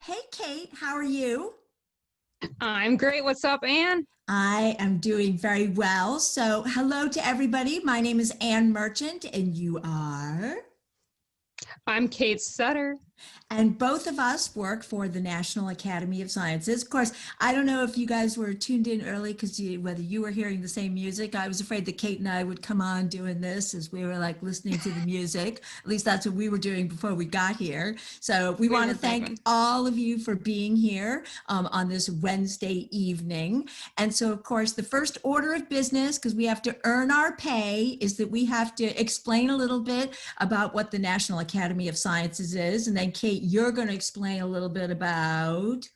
Hey, Kate, how are you? I'm great. What's up, Anne? I am doing very well. So, hello to everybody. My name is Ann Merchant, and you are? I'm Kate Sutter. And both of us work for the National Academy of Sciences. Of course, I don't know if you guys were tuned in early because whether you were hearing the same music. I was afraid that Kate and I would come on doing this as we were like listening to the music. At least that's what we were doing before we got here. So we We want to were thank grooving. all of you for being here on this Wednesday evening. And so, of course, the first order of business, because we have to earn our pay, is that we have to explain a little bit about what the National Academy of Sciences is. And then, Kate, you're going to explain a little bit about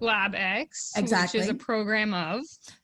LabX, which is a exactly program of.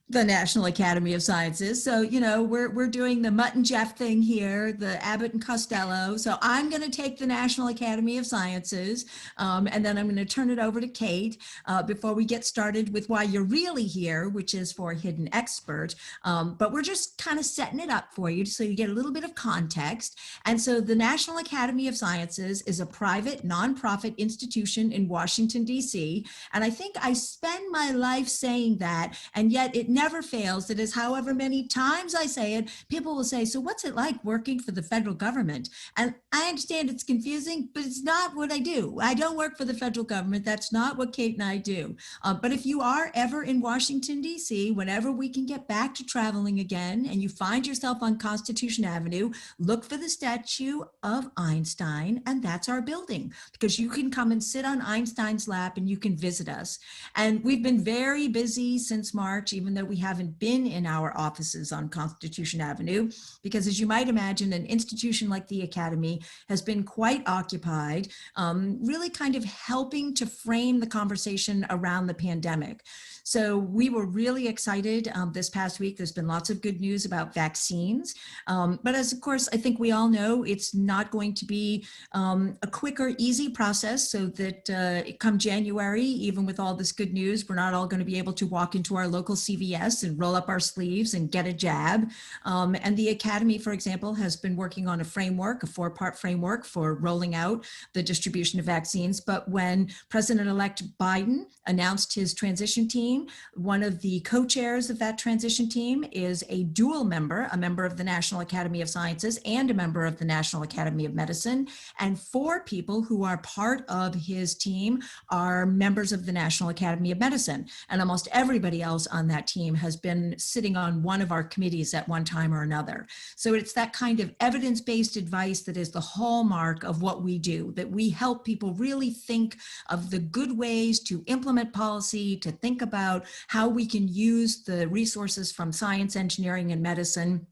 the National Academy of Sciences. So, we're doing the Mutt and Jeff thing here, the Abbott and Costello. So I'm going to take the National Academy of Sciences, and then I'm going to turn it over to Kate before we get started with why you're really here, which is for Hidden Expert. But we're just kind of setting it up for you so you get a little bit of context. And so the National Academy of Sciences is a private nonprofit institution in Washington, D.C. And I think I spend my life saying that, and yet it never fails. It is however many times I say it, people will say, so what's it like working for the federal government? And I understand it's confusing, but it's not what I do. I don't work for the federal government. That's not what Kate and I do. But if you are ever in Washington, D.C., whenever we can get back to traveling again and you find yourself on Constitution Avenue, look for the statue of Einstein, and that's our building, because you can come and sit on Einstein's lap and you can visit us. And we've been very busy since March, even though we haven't been in our offices on Constitution Avenue, because as you might imagine, an institution like the Academy has been quite occupied, really kind of helping to frame the conversation around the pandemic. So we were really excited this past week. There's been lots of good news about vaccines. But as of course, I think we all know, it's not going to be a quick or easy process, so that come January, even with all this good news, we're not all going to be able to walk into our local CVS and roll up our sleeves and get a jab. And the Academy, for example, has been working on a framework, a 4-part framework for rolling out the distribution of vaccines. But when President-elect Biden announced his transition team, one of the co-chairs of that transition team is a dual member, a member of the National Academy of Sciences and a member of the National Academy of Medicine. And 4 people who are part of his team are members of the National Academy of Medicine. And almost everybody else on that team has been sitting on one of our committees at one time or another. So it's that kind of evidence-based advice that is the hallmark of what we do, that we help people really think of the good ways to implement policy, to think about how we can use the resources from science, engineering, and medicine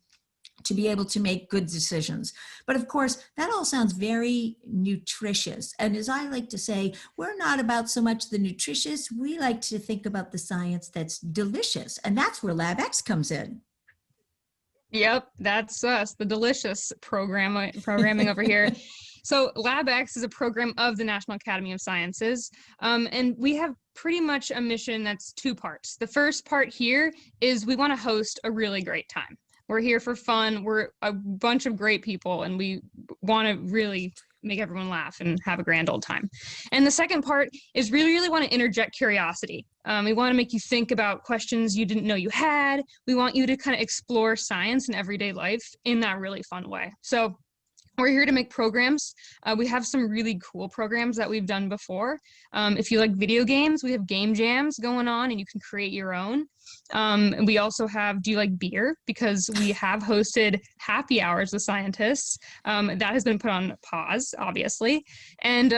to be able to make good decisions. But of course, that all sounds very nutritious. And as I like to say, we're not about so much the nutritious, we like to think about the science that's delicious. And that's where LabX comes in. Yep, that's us, the delicious programming over here. So LabX is a program of the National Academy of Sciences, and we have pretty much a mission that's 2 parts. The first part here is we want to host a really great time. We're here for fun. We're a bunch of great people, and we want to really make everyone laugh and have a grand old time. And the second part is really want to interject curiosity. We want to make you think about questions you didn't know you had. We want you to kind of explore science and everyday life in that really fun way. So we're here to make programs. We have some really cool programs that we've done before. If you like video games, we have game jams going on and you can create your own. And we also have, do you like beer? Because we have hosted happy hours with scientists. That has been put on pause, obviously. And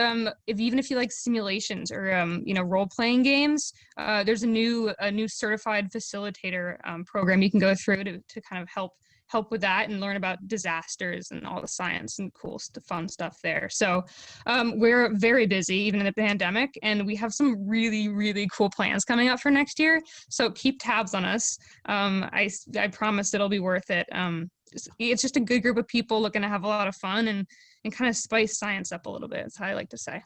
even if you like simulations or role-playing games, there's a new certified facilitator program you can go through to kind of help with that and learn about disasters and all the science and cool fun stuff there. So we're very busy even in the pandemic, and we have some really cool plans coming up for next year. So keep tabs on us. I promise it'll be worth it. It's just a good group of people looking to have a lot of fun and kind of spice science up a little bit. That's how I like to say.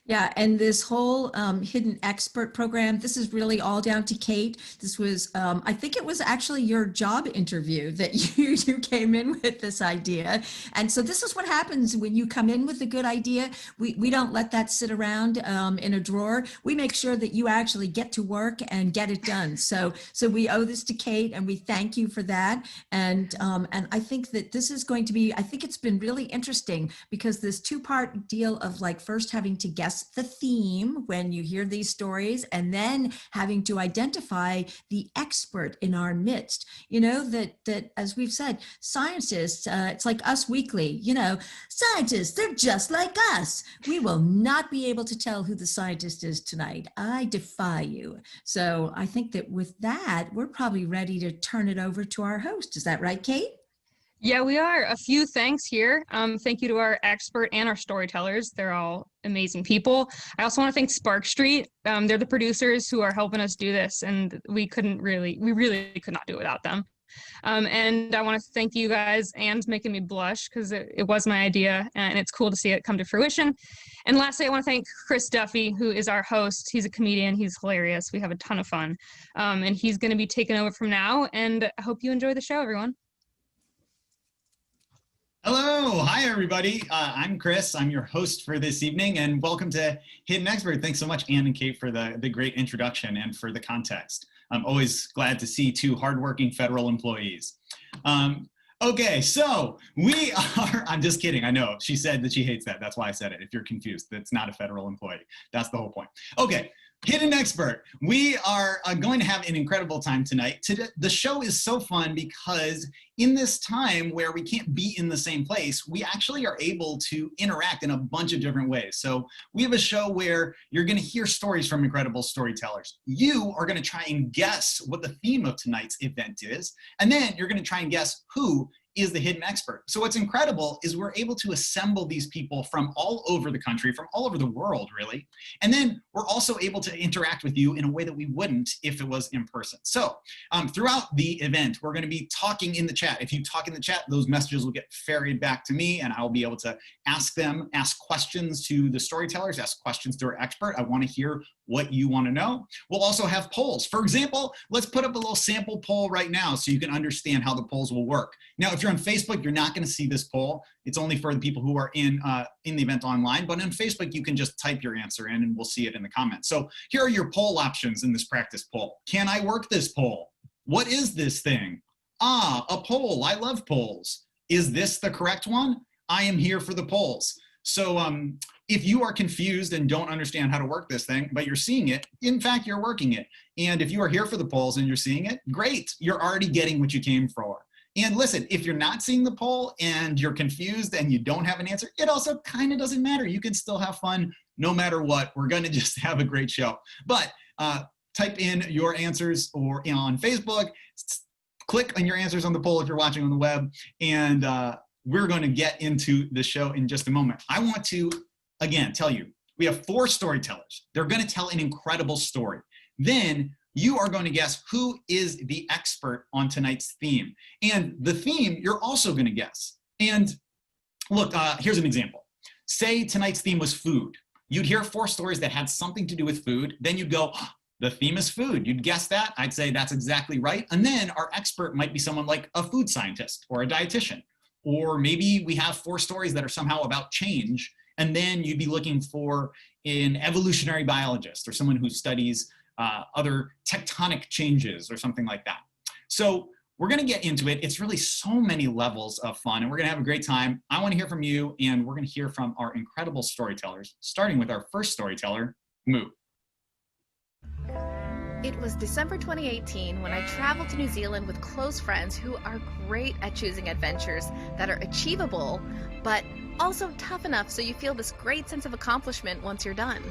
Yeah, and this whole hidden expert program, this is really all down to Kate. This was, I think it was actually your job interview that you came in with this idea. And so this is what happens when you come in with a good idea. We don't let that sit around in a drawer. We make sure that you actually get to work and get it done. So we owe this to Kate, and we thank you for that. And I think that this is going to be, I think it's been really interesting because this two-part deal of like first having to guess the theme when you hear these stories and then having to identify the expert in our midst. You know, that as we've said, scientists, it's like Us Weekly, you know, scientists, they're just like us. We will not be able to tell who the scientist is tonight. I defy you. So I think that with that, we're probably ready to turn it over to our host. Is that right, Kate? Yeah, we are. A few thanks here. Thank you to our expert and our storytellers. They're all amazing people. I also want to thank Spark Street. They're the producers who are helping us do this, and we really could not do it without them. And I want to thank you guys, Anne's making me blush because it was my idea, and it's cool to see it come to fruition. And lastly, I want to thank Chris Duffy, who is our host. He's a comedian. He's hilarious. We have a ton of fun. And he's going to be taking over from now, and I hope you enjoy the show, everyone. Hello, hi everybody. I'm Chris. I'm your host for this evening, and welcome to Hidden Expert. Thanks so much, Anne and Kate, for the great introduction and for the context. I'm always glad to see two hardworking federal employees. Okay, so we are, I'm just kidding, I know. She said that she hates that. That's why I said it. If you're confused, that's not a federal employee. That's the whole point. Okay. Hidden Expert. We are going to have an incredible time tonight. The show is so fun because in this time where we can't be in the same place, we actually are able to interact in a bunch of different ways. So we have a show where you're going to hear stories from incredible storytellers. You are going to try and guess what the theme of tonight's event is, and then you're going to try and guess who is the hidden expert. So what's incredible is we're able to assemble these people from all over the country, from all over the world, really. And then we're also able to interact with you in a way that we wouldn't if it was in person. So throughout the event, we're gonna be talking in the chat. If you talk in the chat, those messages will get ferried back to me, and I'll be able to ask questions to the storytellers, ask questions to our expert. I wanna hear what you wanna know. We'll also have polls. For example, let's put up a little sample poll right now so you can understand how the polls will work. Now, if you're on Facebook, you're not gonna see this poll. It's only for the people who are in the event online, but on Facebook, you can just type your answer in and we'll see it in the comments. So here are your poll options in this practice poll. Can I work this poll? What is this thing? Ah, a poll, I love polls. Is this the correct one? I am here for the polls. So if you are confused and don't understand how to work this thing, but you're seeing it, in fact, you're working it. And if you are here for the polls and you're seeing it, great, you're already getting what you came for. And listen, if you're not seeing the poll and you're confused and you don't have an answer, it also kind of doesn't matter. You can still have fun no matter what. We're gonna just have a great show. But type in your answers or on Facebook, click on your answers on the poll if you're watching on the web, and we're gonna get into the show in just a moment. I want to, again, tell you, we have 4 storytellers. They're gonna tell an incredible story. Then you are going to guess who is the expert on tonight's theme. And the theme, you're also going to guess. And look, here's an example. Say tonight's theme was food. You'd hear 4 stories that had something to do with food. Then you'd go, oh, the theme is food. You'd guess that. I'd say that's exactly right. And then our expert might be someone like a food scientist or a dietitian. Or maybe we have 4 stories that are somehow about change. And then you'd be looking for an evolutionary biologist or someone who studies other tectonic changes or something like that. So we're gonna get into it. It's really so many levels of fun and we're gonna have a great time. I wanna hear from you and we're gonna hear from our incredible storytellers, starting with our first storyteller, Moo. It was December 2018 when I traveled to New Zealand with close friends who are great at choosing adventures that are achievable, but also tough enough so you feel this great sense of accomplishment once you're done.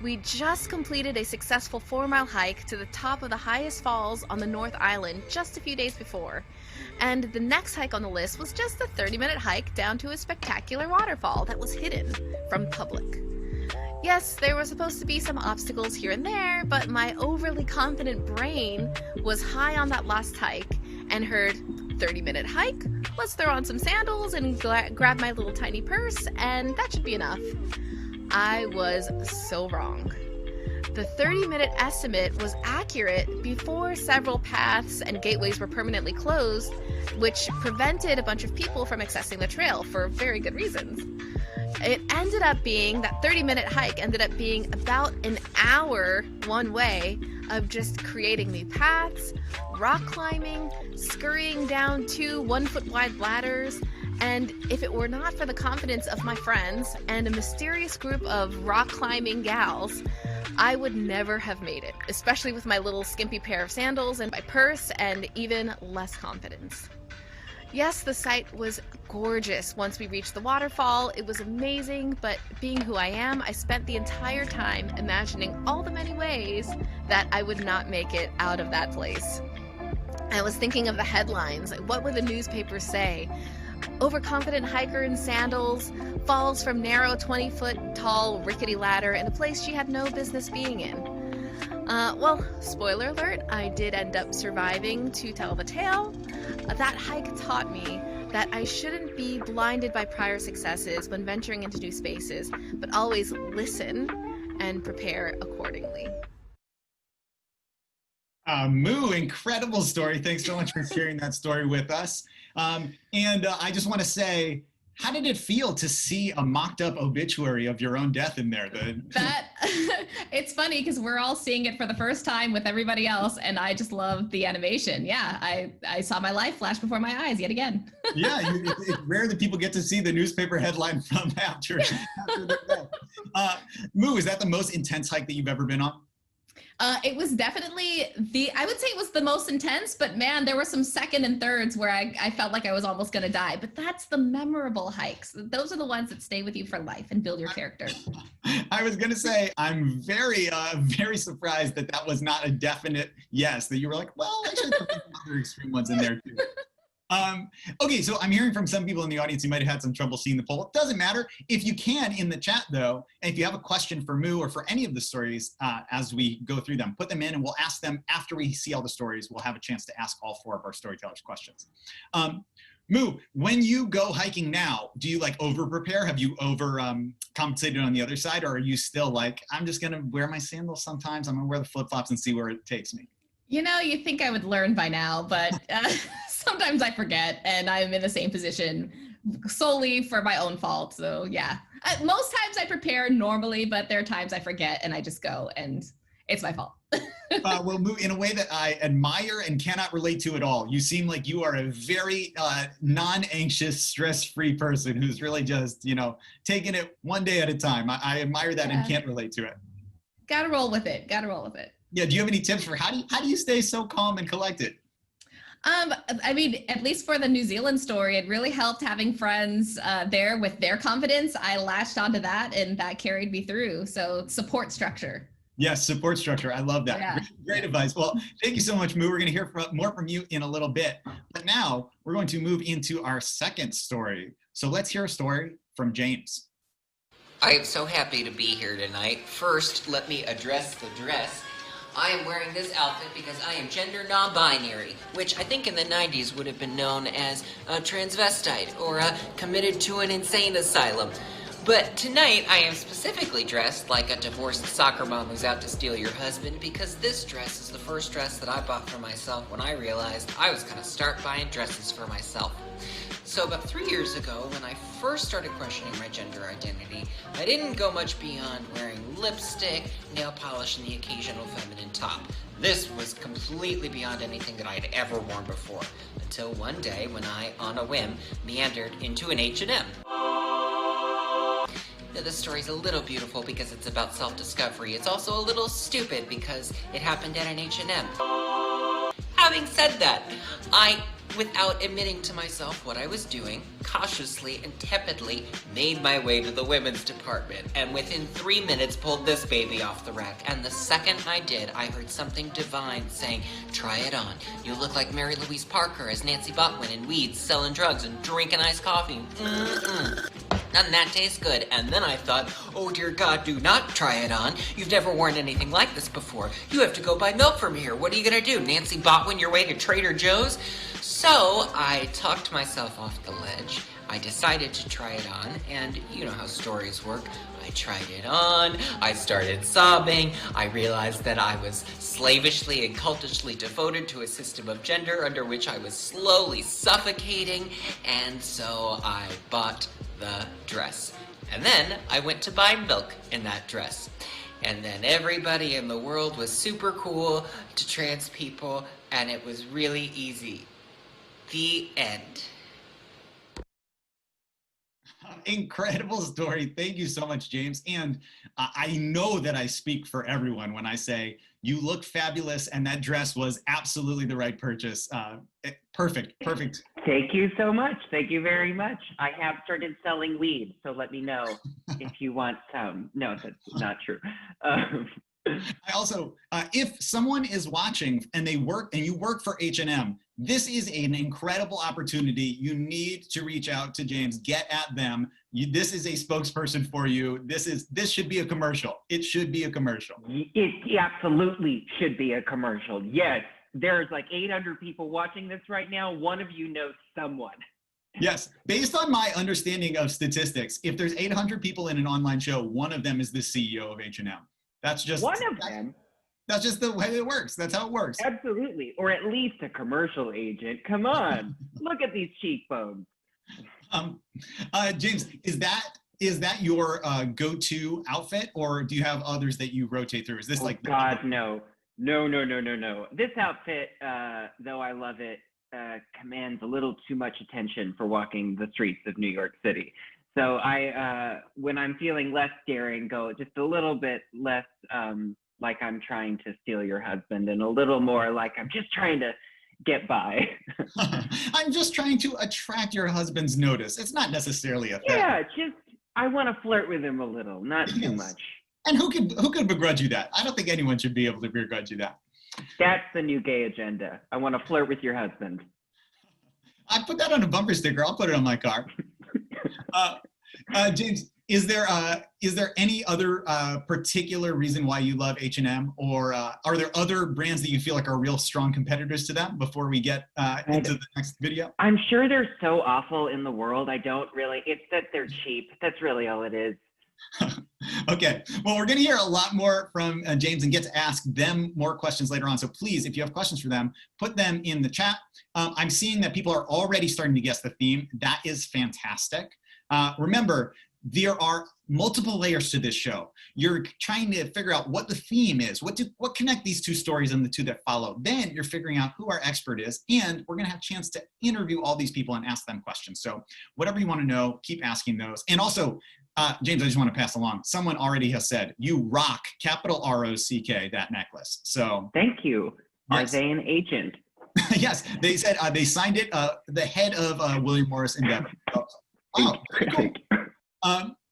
We just completed a successful 4-mile hike to the top of the highest falls on the North Island just a few days before. And the next hike on the list was just a 30-minute hike down to a spectacular waterfall that was hidden from the public. Yes, there were supposed to be some obstacles here and there, but my overly confident brain was high on that last hike and heard, 30-minute hike? Let's throw on some sandals and grab my little tiny purse, and that should be enough. I was so wrong. The 30-minute estimate was accurate before several paths and gateways were permanently closed, which prevented a bunch of people from accessing the trail for very good reasons. It ended up being, that 30-minute hike ended up being about an hour one way of just creating new paths, rock climbing, scurrying down 2 1-foot-wide ladders, and if it were not for the confidence of my friends and a mysterious group of rock climbing gals, I would never have made it, especially with my little skimpy pair of sandals and my purse and even less confidence. Yes, the site was gorgeous once we reached the waterfall. It was amazing, but being who I am, I spent the entire time imagining all the many ways that I would not make it out of that place. I was thinking of the headlines. What would the newspapers say? Overconfident hiker in sandals falls from narrow 20-foot tall rickety ladder in a place she had no business being in. Well, spoiler alert, I did end up surviving to tell the tale. That hike taught me that I shouldn't be blinded by prior successes when venturing into new spaces, but always listen and prepare accordingly. Moo, incredible story. Thanks so much for sharing that story with us. I just want to say, how did it feel to see a mocked up obituary of your own death in there? It's funny because we're all seeing it for the first time with everybody else, and I just love the animation. Yeah, I saw my life flash before my eyes yet again. Yeah, it's rare that people get to see the newspaper headline from after their death. Moo, is that the most intense hike that you've ever been on? It was definitely I would say it was the most intense, but man, there were some second and thirds where I felt like I was almost going to die. But that's the memorable hikes. Those are the ones that stay with you for life and build your character. I was going to say, I'm very, very surprised that was not a definite yes, that you were like, well, I should put some other extreme ones in there too. Okay, so I'm hearing from some people in the audience who might have had some trouble seeing the poll. It doesn't matter. If you can, in the chat though, and if you have a question for Moo or for any of the stories as we go through them, put them in and we'll ask them after we see all the stories. We'll have a chance to ask all 4 of our storytellers questions. Moo, when you go hiking now, do you like over prepare? Have you over compensated on the other side? Or are you still like, I'm just gonna wear my sandals sometimes, I'm gonna wear the flip-flops and see where it takes me? You know, you think I would learn by now, but sometimes I forget and I'm in the same position solely for my own fault. So yeah, most times I prepare normally, but there are times I forget and I just go and it's my fault. Well, Moo, in a way that I admire and cannot relate to at all. You seem like you are a very non-anxious, stress-free person who's really just, taking it one day at a time. I admire that and can't relate to it. Gotta roll with it. Yeah, do you have any tips for how do you stay so calm and collected? I mean, at least for the New Zealand story, it really helped having friends there with their confidence. I latched onto that and that carried me through. So support structure. Yes, support structure. I love that. Yeah. Great advice. Well, thank you so much, Moo. We're going to hear more from you in a little bit. But now we're going to move into our second story. So let's hear a story from James. I am so happy to be here tonight. First, let me address the dress. I am wearing this outfit because I am gender non-binary, which I think in the 90s would have been known as a transvestite or committed to an insane asylum. But tonight I am specifically dressed like a divorced soccer mom who's out to steal your husband because this dress is the first dress that I bought for myself when I realized I was going to start buying dresses for myself. So about 3 years ago, when I first started questioning my gender identity, I didn't go much beyond wearing lipstick, nail polish, and the occasional feminine top. This was completely beyond anything that I had ever worn before, until one day when I, on a whim, meandered into an H&M. Now, this story's a little beautiful because it's about self-discovery. It's also a little stupid because it happened at an H&M. Having said that, I, without admitting to myself what I was doing, cautiously and tepidly made my way to the women's department, and within 3 minutes pulled this baby off the rack. And the second I did, I heard something divine saying, "Try it on. You look like Mary Louise Parker as Nancy Botwin in Weeds, selling drugs and drinking iced coffee. And that tastes good." And then I thought, oh dear God, do not try it on. You've never worn anything like this before. You have to go buy milk from here. What are you gonna do? Nancy Botwin your way to Trader Joe's? So I talked myself off the ledge. I decided to try it on, and you know how stories work. I tried it on, I started sobbing, I realized that I was slavishly and cultishly devoted to a system of gender under which I was slowly suffocating, and so I bought the dress. And then I went to buy milk in that dress. And then everybody in the world was super cool to trans people, and it was really easy. The end. Incredible story. Thank you so much, James. And I know that I speak for everyone when I say you look fabulous and that dress was absolutely the right purchase. Perfect. Thank you so much. Thank you very much. I have started selling weed, so let me know if you want some. No, that's not true. I also, if someone is watching and you work for H&M, this is an incredible opportunity. You need to reach out to James, get at them. This is a spokesperson for you. This should be a commercial. It should be a commercial. It absolutely should be a commercial. Yes, there's like 800 people watching this right now. One of you knows someone. Yes, based on my understanding of statistics, if there's 800 people in an online show, one of them is the CEO of H&M. That's just one of them. That's just the way it works. That's how it works. Absolutely, or at least a commercial agent. Come on, look at these cheekbones. James, is that your go-to outfit, or do you have others that you rotate through? Is this like? God, no. This outfit, though I love it, commands a little too much attention for walking the streets of New York City. So I, when I'm feeling less daring, go just a little bit less like I'm trying to steal your husband, and a little more like I'm just trying to get by. I'm just trying to attract your husband's notice. It's not necessarily a thing. Yeah, just I want to flirt with him a little, not too much. And who could begrudge you that? I don't think anyone should be able to begrudge you that. That's the new gay agenda. I want to flirt with your husband. I put that on a bumper sticker. I'll put it on my car. James, is there any other particular reason why you love H&M, or are there other brands that you feel like are real strong competitors to them before we get into the next video? I'm sure they're so awful in the world. It's that they're cheap. That's really all it is. Okay, well, we're going to hear a lot more from James and get to ask them more questions later on. So please, if you have questions for them, put them in the chat. I'm seeing that people are already starting to guess the theme. That is fantastic. Remember, there are multiple layers to this show. You're trying to figure out what the theme is, what connect these two stories and the two that follow. Then you're figuring out who our expert is, and we're gonna have a chance to interview all these people and ask them questions. So whatever you wanna know, keep asking those. And also, James, I just wanna pass along, someone already has said, you rock, capital R-O-C-K, that necklace. So thank you. Yes. Are they an agent? Yes, they said they signed it, the head of William Morris Endeavor. So, wow, very cool.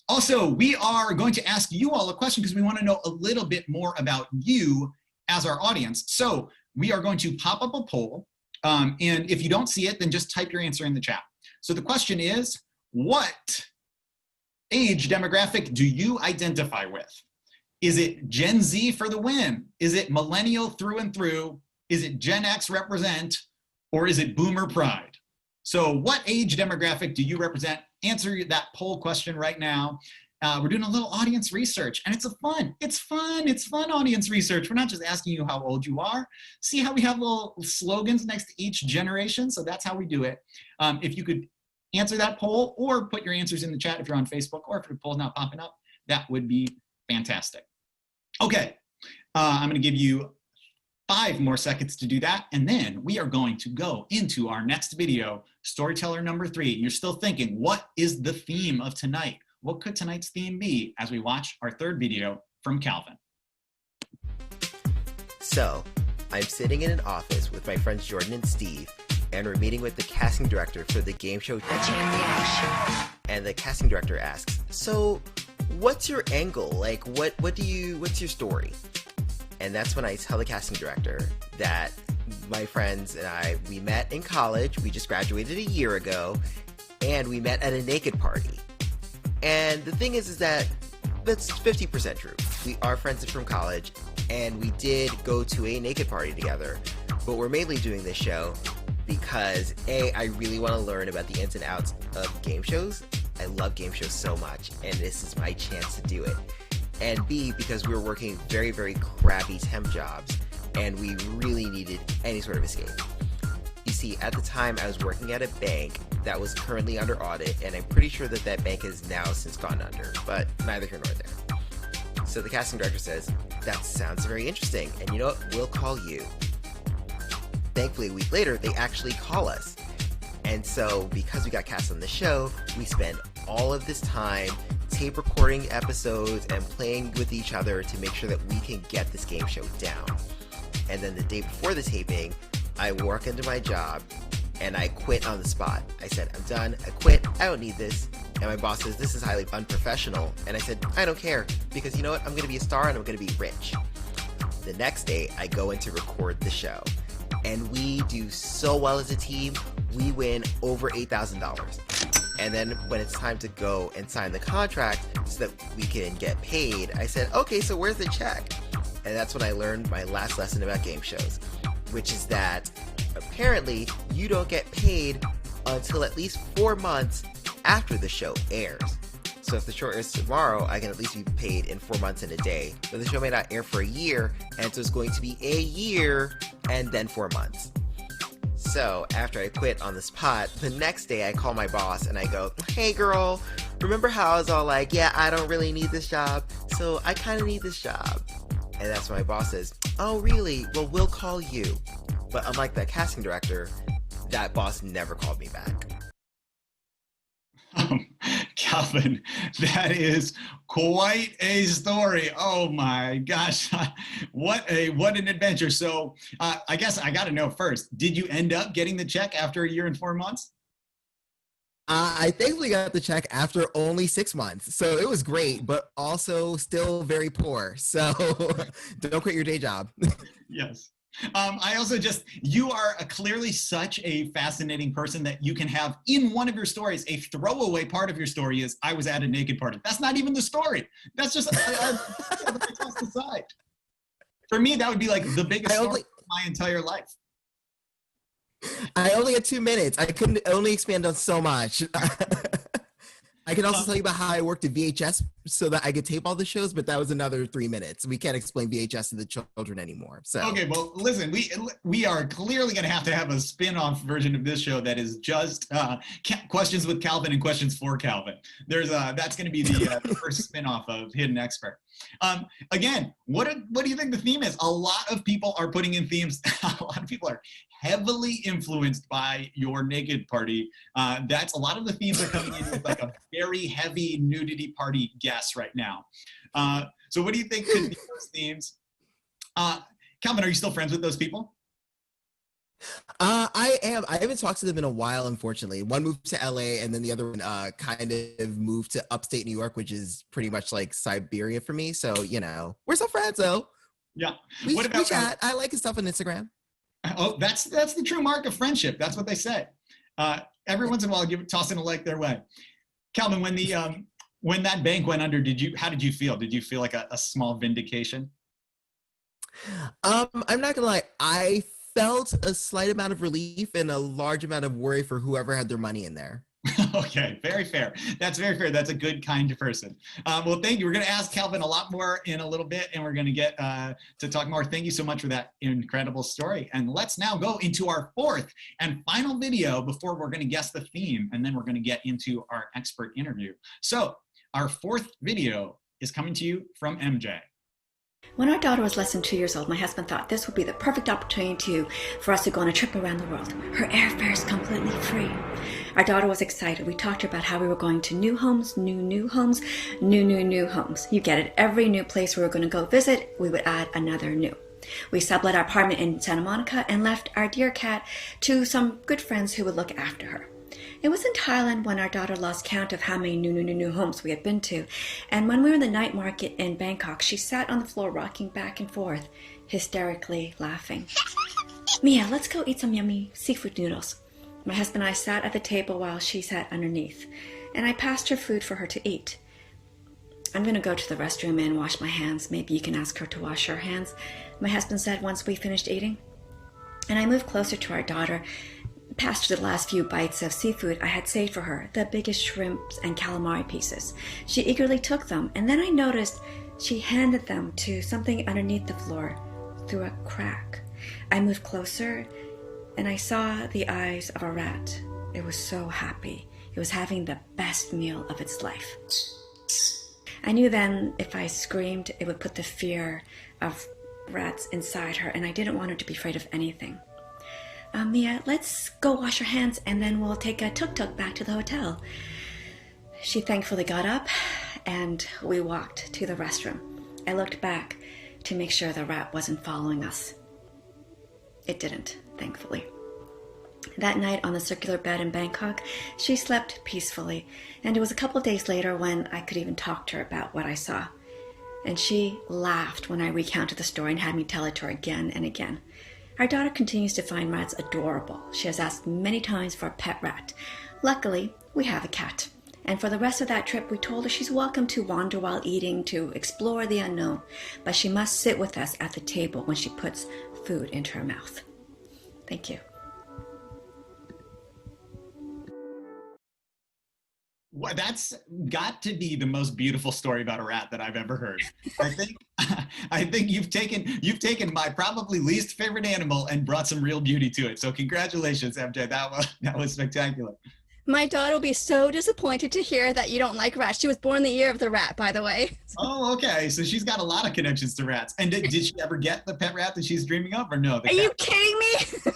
Also, we are going to ask you all a question because we want to know a little bit more about you as our audience. So we are going to pop up a poll, and if you don't see it, then just type your answer in the chat. So the question is, what age demographic do you identify with? Is it Gen Z for the win? Is it millennial through and through? Is it Gen X represent? Or is it boomer pride? So what age demographic do you represent? Answer that poll question right now. We're doing a little audience research, and it's fun audience research. We're not just asking you how old you are. See how we have little slogans next to each generation? So that's how we do it. If you could answer that poll or put your answers in the chat if you're on Facebook, or if your poll's not popping up, that would be fantastic. Okay, I'm gonna give you 5 more seconds to do that, and then we are going to go into our next video, storyteller number 3. You're still thinking, what is the theme of tonight? What could tonight's theme be as we watch our 3rd video from Calvin? So, I'm sitting in an office with my friends Jordan and Steve, and we're meeting with the casting director for the game show. And the casting director asks, so what's your angle? Like, what's your story? And that's when I tell the casting director that my friends and I, we met in college. We just graduated a year ago, and we met at a naked party. And the thing is that that's 50% true. We are friends from college, and we did go to a naked party together. But we're mainly doing this show because A, I really want to learn about the ins and outs of game shows, I love game shows so much, and this is my chance to do it. And B, because we were working very, very crappy temp jobs, and we really needed any sort of escape. You see, at the time, I was working at a bank that was currently under audit, and I'm pretty sure that that bank has now since gone under, but neither here nor there. So the casting director says, that sounds very interesting, and you know what, we'll call you. Thankfully, a week later, they actually call us. And so, because we got cast on the show, we spend all of this time tape recording episodes and playing with each other to make sure that we can get this game show down. And then the day before the taping, I walk into my job and I quit on the spot. I said, I'm done, I quit, I don't need this. And my boss says, this is highly unprofessional. And I said, I don't care, because you know what, I'm gonna be a star and I'm gonna be rich. The next day, I go in to record the show. And we do so well as a team, we win over $8,000. And then when it's time to go and sign the contract so that we can get paid, I said, okay, so where's the check? And that's when I learned my last lesson about game shows, which is that apparently you don't get paid until at least 4 months after the show airs. So if the show airs tomorrow, I can at least be paid in 4 months and a day. But the show may not air for a year, and so it's going to be a year and then 4 months. So after I quit on the spot, the next day I call my boss and I go, hey girl, remember how I was all like, yeah, I don't really need this job, so I kind of need this job. And that's when my boss says, oh really? Well, we'll call you. But unlike that casting director, that boss never called me back. Calvin, that is quite a story. Oh my gosh, what an adventure. So I guess I got to know first, did you end up getting the check after a year and 4 months? I thankfully got the check after only 6 months. So it was great, but also still very poor. So don't quit your day job. Yes. I also you are clearly such a fascinating person that you can have in one of your stories, a throwaway part of your story is, I was at a naked party. That's not even the story. That's just aside. For me, that would be like the biggest story of my entire life. I only had 2 minutes. I couldn't only expand on so much. I can also tell you about how I worked at VHS so that I could tape all the shows, but that was another 3 minutes. We can't explain VHS to the children anymore. So okay, well, listen, we are clearly going to have a spin-off version of this show that is just questions with Calvin and questions for Calvin. That's going to be the first spin-off of Hidden Expert. Again, what do you think the theme is? A lot of people are putting in themes. A lot of people are heavily influenced by your naked party. That's a lot of the themes are coming in with like a very heavy nudity party guess right now. So what do you think could be those themes? Calvin, are you still friends with those people? I am. I haven't talked to them in a while, unfortunately. One moved to LA and then the other one kind of moved to upstate New York, which is pretty much like Siberia for me. So, you know, we're still friends though. Yeah. We chat. I like his stuff on Instagram. Oh, that's the true mark of friendship. That's what they say. Every once in a while, toss in a like their way. Calvin, when that bank went under, how did you feel? Did you feel like a small vindication? I'm not gonna lie. I felt a slight amount of relief and a large amount of worry for whoever had their money in there. Okay, very fair. That's very fair. That's a good, kind person. Well, thank you. We're going to ask Calvin a lot more in a little bit, and we're going to get to talk more. Thank you so much for that incredible story. And let's now go into our fourth and final video before we're going to guess the theme, and then we're going to get into our expert interview. So our fourth video is coming to you from MJ. When our daughter was less than 2 years old, my husband thought this would be the perfect opportunity for us to go on a trip around the world. Her airfare is completely free. Our daughter was excited. We talked to her about how we were going to new homes, new homes, new homes. You get it. Every new place we were going to go visit, we would add another new. We sublet our apartment in Santa Monica and left our dear cat to some good friends who would look after her. It was in Thailand when our daughter lost count of how many new homes we had been to. And when we were in the night market in Bangkok, she sat on the floor rocking back and forth, hysterically laughing. Mia, let's go eat some yummy seafood noodles. My husband and I sat at the table while she sat underneath, and I passed her food for her to eat. I'm going to go to the restroom and wash my hands. Maybe you can ask her to wash her hands, my husband said once we finished eating. And I moved closer to our daughter. passed her the last few bites of seafood I had saved for her, the biggest shrimps and calamari pieces. She eagerly took them, and then I noticed she handed them to something underneath the floor through a crack. I moved closer, and I saw the eyes of a rat. It was so happy. It was having the best meal of its life. I knew then if I screamed, it would put the fear of rats inside her, and I didn't want her to be afraid of anything. Mia, let's go wash our hands, and then we'll take a tuk-tuk back to the hotel. She thankfully got up, and we walked to the restroom. I looked back to make sure the rat wasn't following us. It didn't, thankfully. That night on the circular bed in Bangkok, she slept peacefully, and it was a couple of days later when I could even talk to her about what I saw. And she laughed when I recounted the story and had me tell it to her again and again. Our daughter continues to find rats adorable. She has asked many times for a pet rat. Luckily, we have a cat. And for the rest of that trip, we told her she's welcome to wander while eating, to explore the unknown, but she must sit with us at the table when she puts food into her mouth. Thank you. Well, that's got to be the most beautiful story about a rat that I've ever heard. I think you've taken my probably least favorite animal and brought some real beauty to it. So congratulations, MJ. That was spectacular. My daughter will be so disappointed to hear that you don't like rats. She was born the year of the rat, by the way. Oh, okay. So she's got a lot of connections to rats. And did she ever get the pet rat that she's dreaming of, or no? Are you kidding me?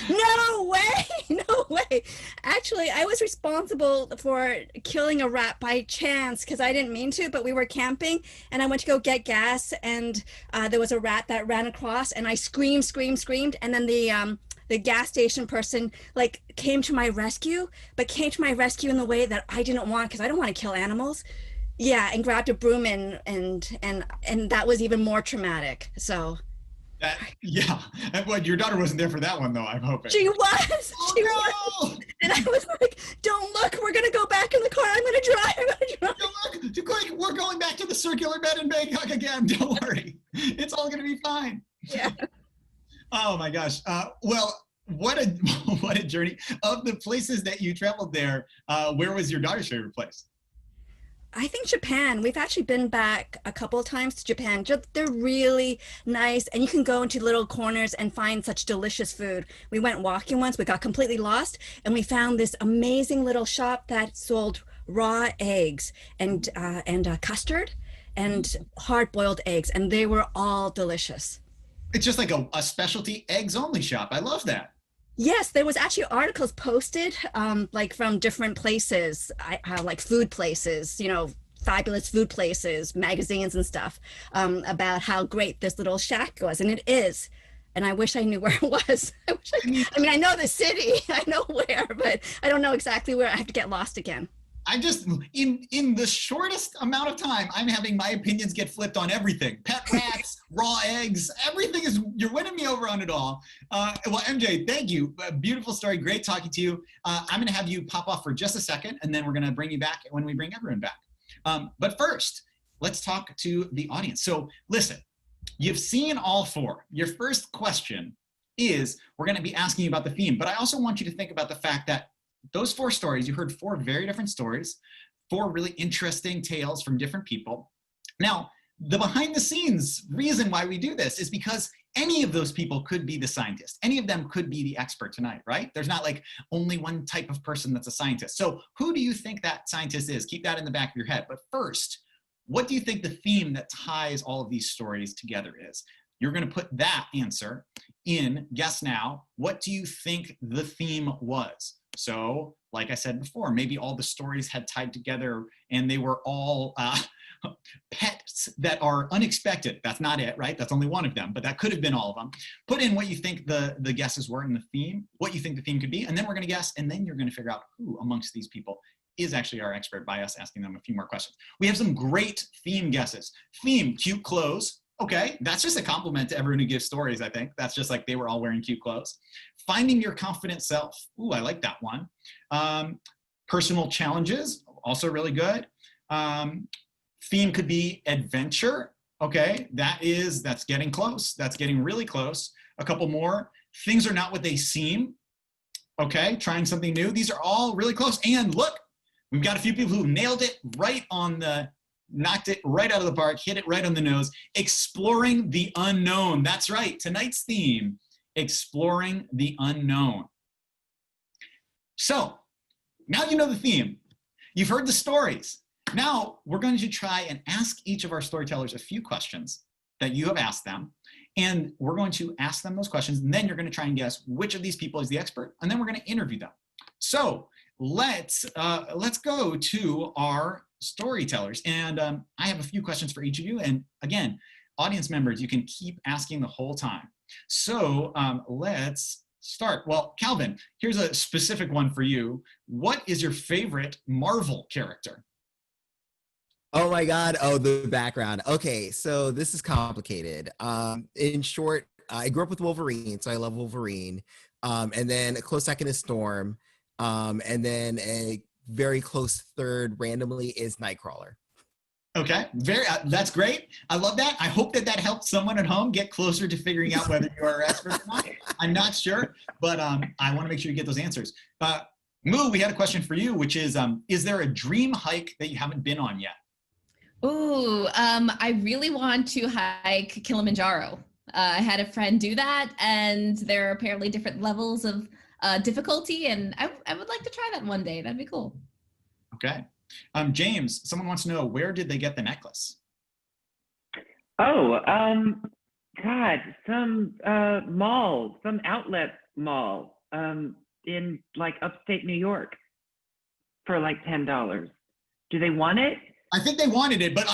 No way! No way! Actually, I was responsible for killing a rat by chance because I didn't mean to, but we were camping and I went to go get gas and there was a rat that ran across and I screamed, and then the gas station person like came to my rescue, but came to my rescue in the way that I didn't want because I don't want to kill animals. Yeah, and grabbed a broom and that was even more traumatic. So. Yeah, and what, your daughter wasn't there for that one though, I'm hoping. She was. Oh, she no! was. And I was like, "Don't look. We're gonna go back in the car. I'm gonna drive." Don't look, quick. We're going back to the circular bed in Bangkok again. Don't worry, it's all gonna be fine. Yeah. Oh my gosh. Well, what a journey. Of the places that you traveled there, where was your daughter's favorite place? I think Japan. We've actually been back a couple of times to Japan. They're really nice, and you can go into little corners and find such delicious food. We went walking once, we got completely lost, and we found this amazing little shop that sold raw eggs and custard and hard-boiled eggs, and they were all delicious. It's just like a specialty eggs only shop. I love that. Yes, there was actually articles posted like from different places, like food places, fabulous food places, magazines and stuff, about how great this little shack was. And it is. And I wish I knew where it was. I mean, I know the city, I know where, but I don't know exactly where. I have to get lost again. I just, in the shortest amount of time, I'm having my opinions get flipped on everything. Pet rats, raw eggs, everything you're winning me over on it all. Well, MJ, thank you. Beautiful story. Great talking to you. I'm going to have you pop off for just a second, and then we're going to bring you back when we bring everyone back. But first, let's talk to the audience. So listen, you've seen all four. Your first question is, we're going to be asking you about the theme, but I also want you to think about the fact that those four stories, you heard four very different stories, four really interesting tales from different people. Now, the behind the scenes reason why we do this is because any of those people could be the scientist. Any of them could be the expert tonight, right? There's not like only one type of person that's a scientist. So who do you think that scientist is? Keep that in the back of your head. But first, what do you think the theme that ties all of these stories together is? You're going to put that answer in Guess Now. What do you think the theme was? So, like I said before, maybe all the stories had tied together and they were all pets that are unexpected. That's not it, right? That's only one of them, but that could have been all of them. Put in what you think the guesses were in the theme, what you think the theme could be, and then we're going to guess, and then you're going to figure out who amongst these people is actually our expert by us asking them a few more questions. We have some great theme guesses. Theme, cute clothes. Okay, that's just a compliment to everyone who gives stories, I think. That's just like they were all wearing cute clothes. Finding your confident self. Ooh, I like that one. Personal challenges, also really good. Theme could be adventure. Okay, that's getting close. That's getting really close. A couple more. Things are not what they seem. Okay, trying something new. These are all really close. And look, we've got a few people who nailed it right on the, knocked it right out of the park, hit it right on the nose. Exploring the unknown. That's right, tonight's theme, exploring the unknown. So now you know the theme. You've heard the stories. Now we're going to try and ask each of our storytellers a few questions that you have asked them. And we're going to ask them those questions, and then you're going to try and guess which of these people is the expert, and then we're going to interview them. So let's go to our storytellers. And I have a few questions for each of you. And again, audience members, you can keep asking the whole time. So let's start. Well, Calvin, here's a specific one for you. What is your favorite Marvel character? Oh my God. Oh, the background. Okay, so this is complicated. In short, I grew up with Wolverine, so I love Wolverine. And then a close second is Storm. And then a very close third randomly is Nightcrawler. Okay, that's great. I love that. I hope that helped someone at home get closer to figuring out whether you are an expert or not. I'm not sure, but I want to make sure you get those answers. Moo, we had a question for you, which is there a dream hike that you haven't been on yet? Ooh, I really want to hike Kilimanjaro. I had a friend do that, and there are apparently different levels of difficulty, and I would like to try that one day. That'd be cool. Okay. James, someone wants to know, where did they get the necklace? Oh, God, some mall, some outlet mall in like upstate New York for like $10. Do they want it? I think they wanted it, but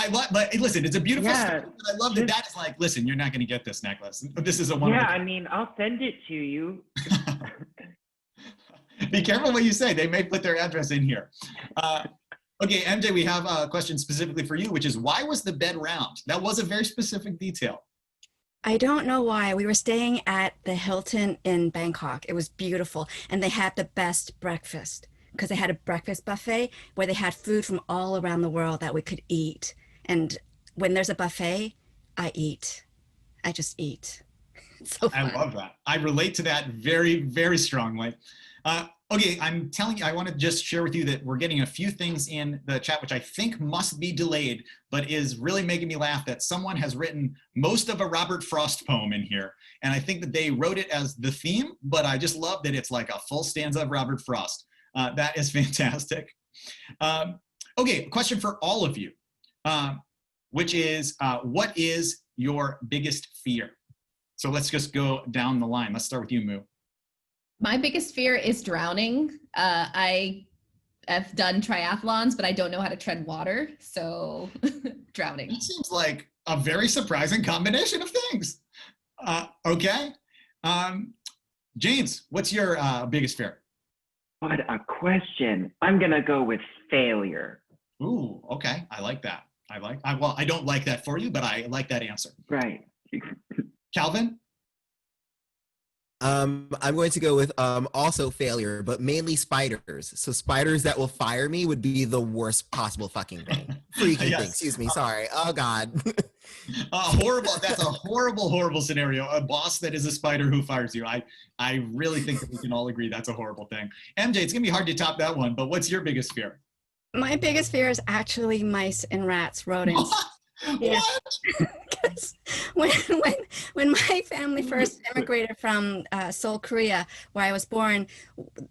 listen, it's a beautiful story. But I love that just- that is like, listen, you're not going to get this necklace. This is a one. Yeah, I mean, I'll send it to you. Be careful what you say. They may put their address in here. Okay, MJ, we have a question specifically for you, which is, why was the bed round? That was a very specific detail. I don't know why. We were staying at the Hilton in Bangkok. It was beautiful. And they had the best breakfast because they had a breakfast buffet where they had food from all around the world that we could eat. And when there's a buffet, I eat. I just eat. It's so fun. I love that. I relate to that very, very strongly. Okay, I'm telling you, I want to just share with you that we're getting a few things in the chat, which I think must be delayed, but is really making me laugh that someone has written most of a Robert Frost poem in here. And I think that they wrote it as the theme, but I just love that it's like a full stanza of Robert Frost. That is fantastic. Okay, a question for all of you, which is, what is your biggest fear? So let's just go down the line. Let's start with you, Moo. My biggest fear is drowning. I have done triathlons, but I don't know how to tread water, so drowning. That seems like a very surprising combination of things. Okay. James, what's your biggest fear? What a question. I'm going to go with failure. Ooh, okay. I like that. Well, I don't like that for you, but I like that answer. Right. Calvin? I'm going to go with also failure, but mainly spiders. So spiders that will fire me would be the worst possible fucking thing. Freaking Yes. thing. Excuse me. Sorry. Oh God. Horrible. That's a horrible, horrible scenario. A boss that is a spider who fires you. I really think that we can all agree that's a horrible thing. MJ, it's gonna be hard to top that one, but what's your biggest fear? My biggest fear is actually mice and rats, rodents. Yeah. Because when my family first immigrated from Seoul, Korea, where I was born,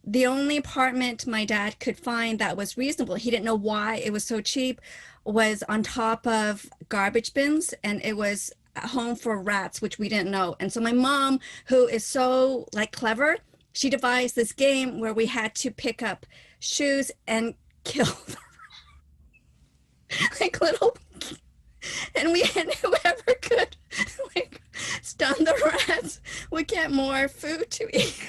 the only apartment my dad could find that was reasonable, he didn't know why it was so cheap, was on top of garbage bins, and it was a home for rats, which we didn't know. And so my mom, who is so clever, she devised this game where we had to pick up shoes and kill them. Little. And whoever could stun the rats would get more food to eat.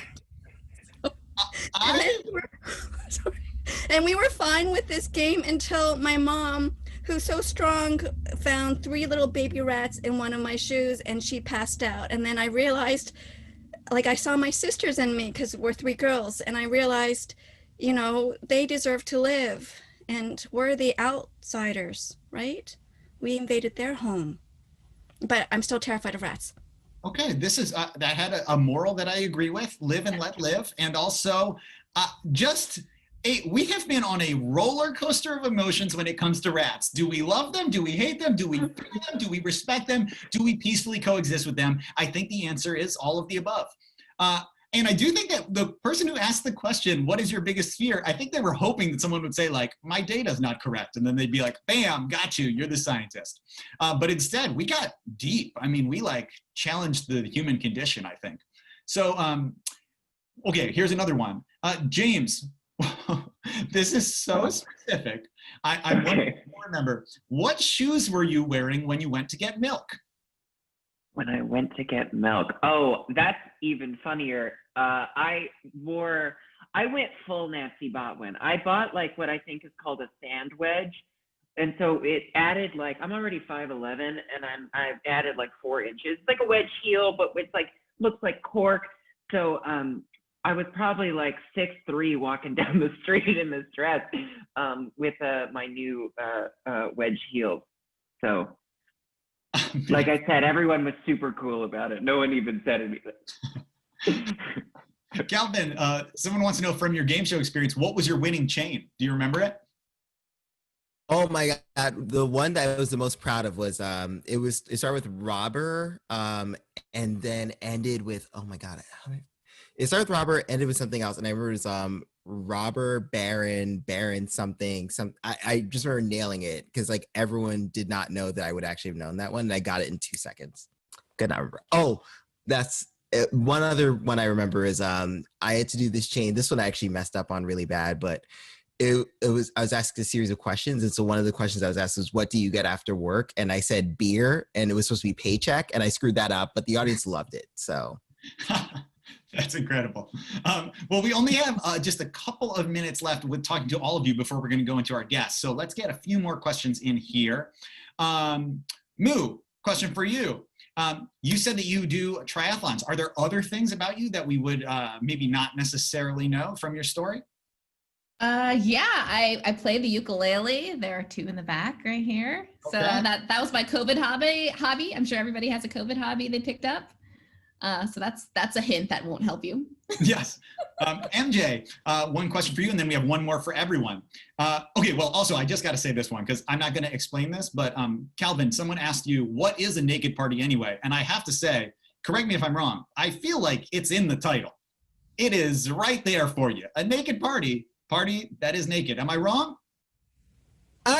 And we were fine with this game until my mom, who's so strong, found 3 little baby rats in one of my shoes, and she passed out. And then I realized, I saw my sisters and me, because we're 3 girls, and I realized, they deserve to live, and we're the outsiders, right? We invaded their home. But I'm still terrified of rats. Okay, this is that had a moral that I agree with: live and let live, and also we have been on a roller coaster of emotions when it comes to rats. Do we love them? Do we hate them? Do we fear them? Do we respect them? Do we peacefully coexist with them? I think the answer is all of the above. And I do think that the person who asked the question, what is your biggest fear? I think they were hoping that someone would say like, my data's not correct. And then they'd be like, bam, got you, you're the scientist. But instead we got deep. I mean, we like challenged the human condition, I think. So, okay, here's another one. James, this is so specific. I want to remember, what shoes were you wearing when you went to get milk? When I went to get milk. Oh, that's even funnier. I went full Nancy Botwin. I bought like what I think is called a sand wedge. And so it added like, I'm already 5'11", and I've added like 4 inches. It's like a wedge heel, but it's like, looks like cork. So I was probably like 6'3" walking down the street in this dress with my new wedge heels. So like I said, everyone was super cool about it. No one even said anything. Calvin, someone wants to know from your game show experience, what was your winning chain? Do you remember it? Oh my God. The one that I was the most proud of was, it started with robber, and then ended with, oh my God. It started with robber, ended with something else. And I remember it was robber, baron something. I just remember nailing it because like everyone did not know that I would actually have known that one. And I got it in 2 seconds. Could not remember. Oh, that's one other one I remember is I had to do this chain. This one I actually messed up on really bad, but I was asked a series of questions. And so one of the questions I was asked was, what do you get after work? And I said beer, and it was supposed to be paycheck, and I screwed that up, but the audience loved it. So that's incredible. Well, we only have just a couple of minutes left with talking to all of you before we're going to go into our guests. So let's get a few more questions in here. Moo, question for you. You said that you do triathlons. Are there other things about you that we would maybe not necessarily know from your story? Yeah, I play the ukulele. There are 2 in the back right here. Okay. So that was my COVID hobby. I'm sure everybody has a COVID hobby they picked up. So that's a hint that won't help you. Yes. MJ, one question for you, and then we have one more for everyone. Okay, well, also, I just got to say this one because I'm not going to explain this, but Calvin, someone asked you, what is a naked party anyway? And I have to say, correct me if I'm wrong, I feel like it's in the title. It is right there for you. A naked party that is naked. Am I wrong?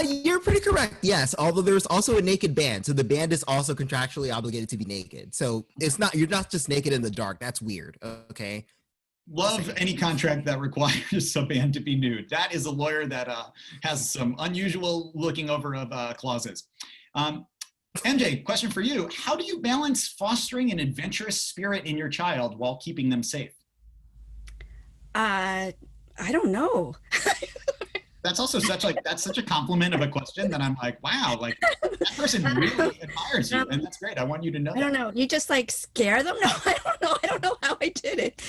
You're pretty correct. Yes. Although there's also a naked band. So the band is also contractually obligated to be naked. So you're not just naked in the dark. That's weird. Okay. Love any contract that requires a band to be nude. That is a lawyer that has some unusual looking over of clauses. MJ, question for you. How do you balance fostering an adventurous spirit in your child while keeping them safe? I don't know. That's also such a compliment of a question that I'm like, wow, like that person really admires you, and that's great. I want you to know. I don't know. You just like scare them? No, I don't know. I don't know how I did it.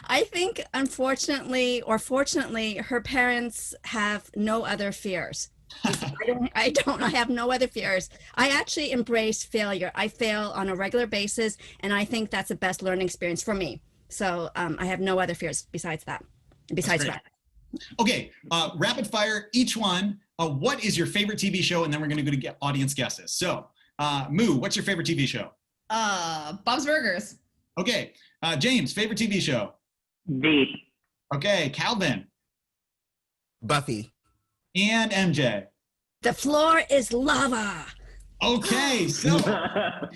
I think unfortunately or fortunately, her parents have no other fears. I have no other fears. I actually embrace failure. I fail on a regular basis, and I think that's the best learning experience for me. So I have no other fears besides that. Okay, rapid fire, each one. What is your favorite TV show? And then we're going to go to get audience guesses. So, Moo, what's your favorite TV show? Bob's Burgers. Okay, James, favorite TV show? Veep. Okay, Calvin. Buffy. And MJ. The floor is lava. Okay, so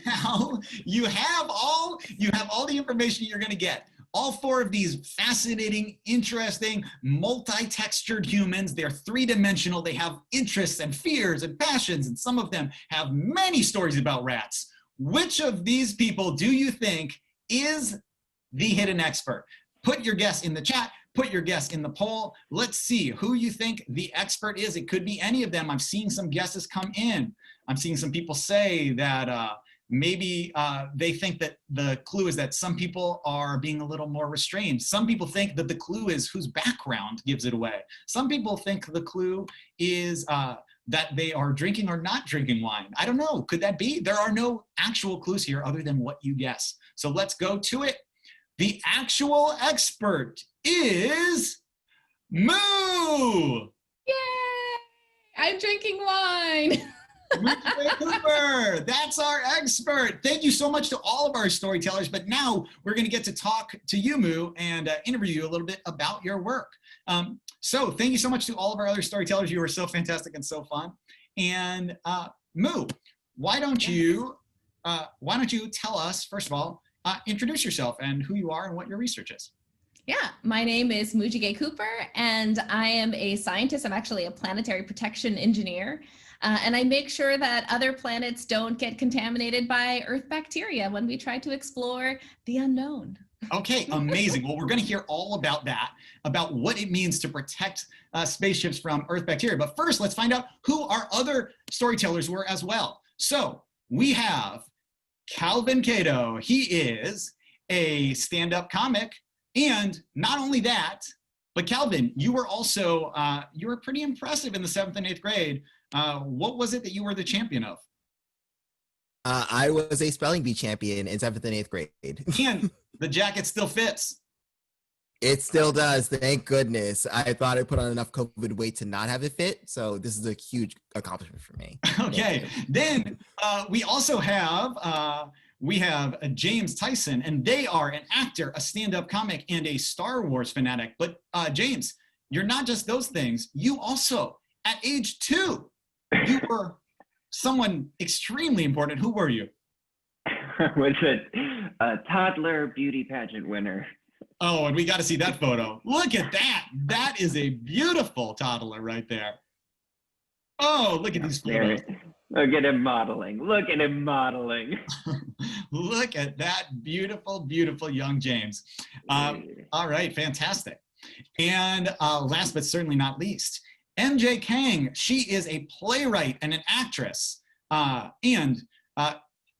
now you have all the information you're going to get. All 4 of these fascinating, interesting, multi-textured humans. They're 3-dimensional. They have interests and fears and passions, and some of them have many stories about rats. Which of these people do you think is the hidden expert? Put your guess in the chat. Put your guess in the poll. Let's see who you think the expert is. It could be any of them. I'm seeing some guesses come in. I'm seeing some people say that maybe they think that the clue is that some people are being a little more restrained. Some people think that the clue is whose background gives it away. Some people think the clue is that they are drinking or not drinking wine. I don't know. Could that be? There are no actual clues here other than what you guess. So let's go to it. The actual expert is Moo. Yay! I'm drinking wine. Cooper, that's our expert. Thank you so much to all of our storytellers. But now we're going to get to talk to you, Moo, and interview you a little bit about your work. So thank you so much to all of our other storytellers. You were so fantastic and so fun. And Moo, why don't you tell us, first of all, introduce yourself and who you are and what your research is. Yeah, my name is Mujige Cooper, and I am a scientist. I'm actually a planetary protection engineer, and I make sure that other planets don't get contaminated by Earth bacteria when we try to explore the unknown. Okay, amazing. Well, we're going to hear all about that, about what it means to protect spaceships from Earth bacteria. But first, let's find out who our other storytellers were as well. So we have Calvin Cato. He is a stand-up comic. And not only that, but Calvin, you were also, you were pretty impressive in the 7th and 8th grade. What was it that you were the champion of? I was a spelling bee champion in 7th and 8th grade. And the jacket still fits. It still does, thank goodness. I thought I put on enough COVID weight to not have it fit, so this is a huge accomplishment for me. Okay, then we also have James Tyson, and they are an actor, a stand-up comic, and a Star Wars fanatic. But James, you're not just those things. You also, at age 2, you were someone extremely important. Who were you? Was a toddler beauty pageant winner. Oh, and we got to see that photo. Look at that. That is a beautiful toddler right there. Oh, look at these photos. Look at him modeling. Look at him modeling. Look at that beautiful, beautiful young James. All right, fantastic. And last but certainly not least, MJ Kang. She is a playwright and an actress. MJ,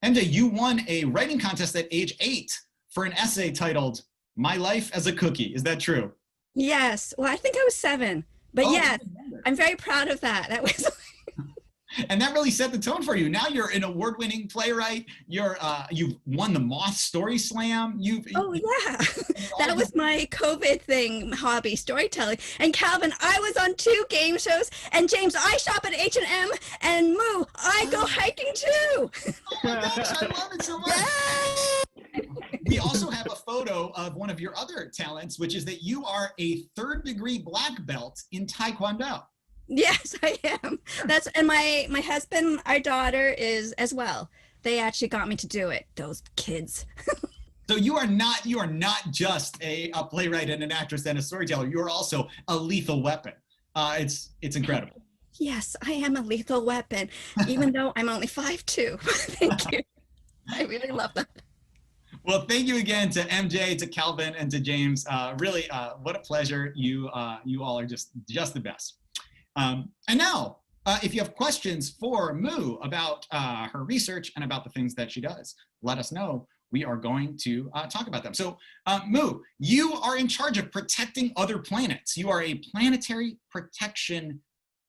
you won a writing contest at age 8 for an essay titled My Life as a Cookie. Is that true? Yes. Well, I think I was 7, but yes, I'm very proud of that. That was. And that really set the tone for you. Now you're an award-winning playwright. You've won the Moth Story Slam. Oh yeah, that was my COVID thing, hobby, storytelling. And Calvin, I was on 2 game shows. And James, I shop at H&M. And Moo, I go hiking too. Oh my gosh, I love it so much. We also have a photo of one of your other talents, which is that you are a 3rd-degree black belt in Taekwondo. Yes, I am. And my husband, our daughter is as well. They actually got me to do it. Those kids. So you are not just a playwright and an actress and a storyteller. You are also a lethal weapon. It's incredible. Yes, I am a lethal weapon, even though I'm only 5'2". Thank you. I really love that. Well, thank you again to MJ, to Calvin, and to James. Really, what a pleasure. You all are just the best. And now, if you have questions for Moo about her research and about the things that she does, let us know. We are going to talk about them. So, Moo, you are in charge of protecting other planets. You are a planetary protection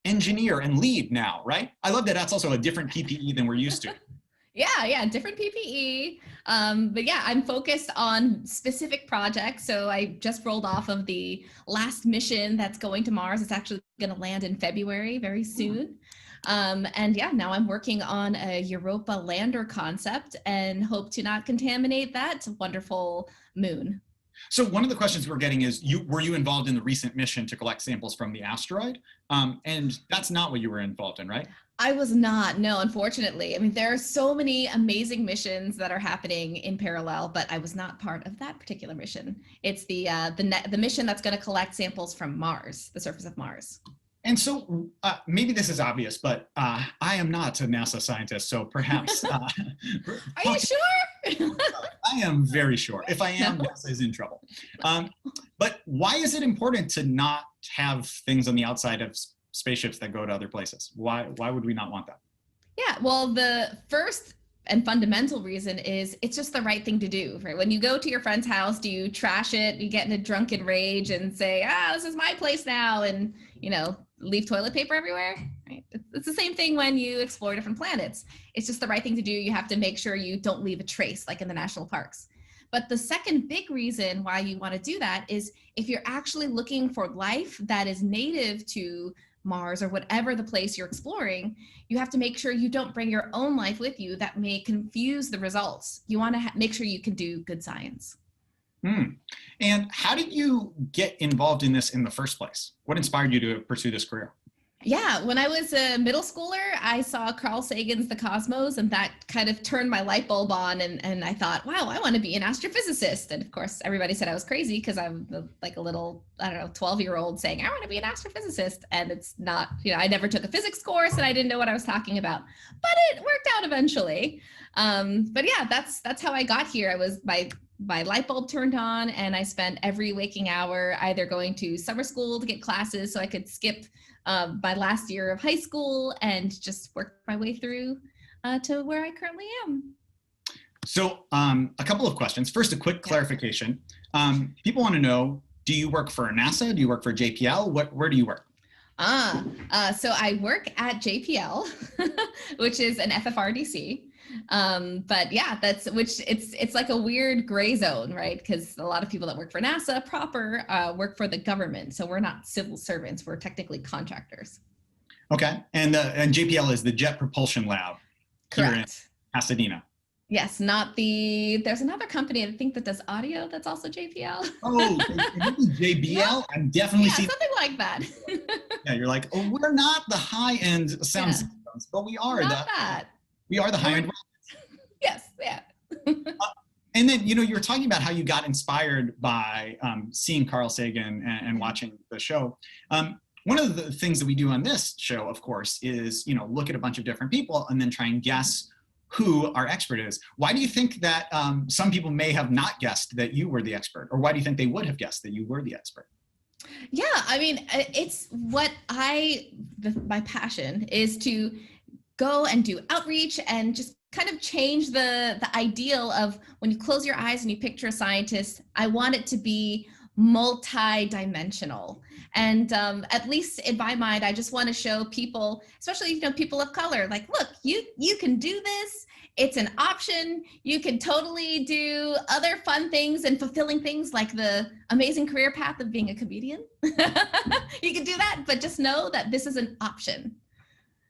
engineer and lead now, right? I love that that's also a different PPE than we're used to. Yeah, different PPE. But yeah, I'm focused on specific projects. So I just rolled off of the last mission that's going to Mars. It's actually going to land in February, very soon. And yeah, now I'm working on a Europa lander concept and hope to not contaminate that wonderful moon. So one of the questions we're getting is, were you involved in the recent mission to collect samples from the asteroid? And that's not what you were involved in, right? I was not, no, unfortunately. I mean, there are so many amazing missions that are happening in parallel, but I was not part of that particular mission. It's the mission that's going to collect samples from Mars, the surface of Mars. And so maybe this is obvious, but I am not a NASA scientist, so perhaps. Are you sure? I am very sure. If I am, NASA is in trouble. But why is it important to not have things on the outside of spaceships that go to other places? Why would we not want that? Yeah, well, the first and fundamental reason is it's just the right thing to do, right? When you go to your friend's house, do you trash it, you get in a drunken rage and say, this is my place now, and, leave toilet paper everywhere? right? It's the same thing when you explore different planets. It's just the right thing to do. You have to make sure you don't leave a trace, like in the national parks. But the second big reason why you want to do that is if you're actually looking for life that is native to Mars or whatever the place you're exploring, you have to make sure you don't bring your own life with you that may confuse the results. You want to make sure you can do good science. And how did you get involved in this in the first place? What inspired you to pursue this career? Yeah, when I was a middle schooler, I saw Carl Sagan's The Cosmos, and that kind of turned my light bulb on. And I thought, wow, I want to be an astrophysicist. And of course, everybody said I was crazy because I'm like a little, I don't know, 12-year-old saying, I want to be an astrophysicist. And it's not, I never took a physics course and I didn't know what I was talking about, but it worked out eventually. But yeah, that's how I got here. I was my light bulb turned on, and I spent every waking hour either going to summer school to get classes so I could skip my last year of high school and just work my way through to where I currently am. So a couple of questions. First, a quick clarification. People want to know, do you work for NASA? Do you work for JPL? Where do you work? So I work at JPL, which is an FFRDC. But yeah, it's like a weird gray zone, right? Because a lot of people that work for NASA proper work for the government. So we're not civil servants, we're technically contractors. Okay, and JPL is the Jet Propulsion Lab. Correct. Here in Pasadena. Yes, there's another company I think that does audio that's also JPL. Oh, JBL? I'm definitely seeing something like that. Yeah, you're like, oh, we're not the high-end sound systems, but we are we are the high-end. Yes, yeah. And then, you were talking about how you got inspired by seeing Carl Sagan and watching the show. One of the things that we do on this show, of course, is, look at a bunch of different people and then try and guess who our expert is. Why do you think that some people may have not guessed that you were the expert? Or why do you think they would have guessed that you were the expert? Yeah, I mean, it's what my passion is to go and do outreach and just kind of change the ideal of when you close your eyes and you picture a scientist. I want it to be multi-dimensional. And at least in my mind, I just want to show people, especially people of color, like, look, you can do this. It's an option. You can totally do other fun things and fulfilling things like the amazing career path of being a comedian. You can do that, but just know that this is an option.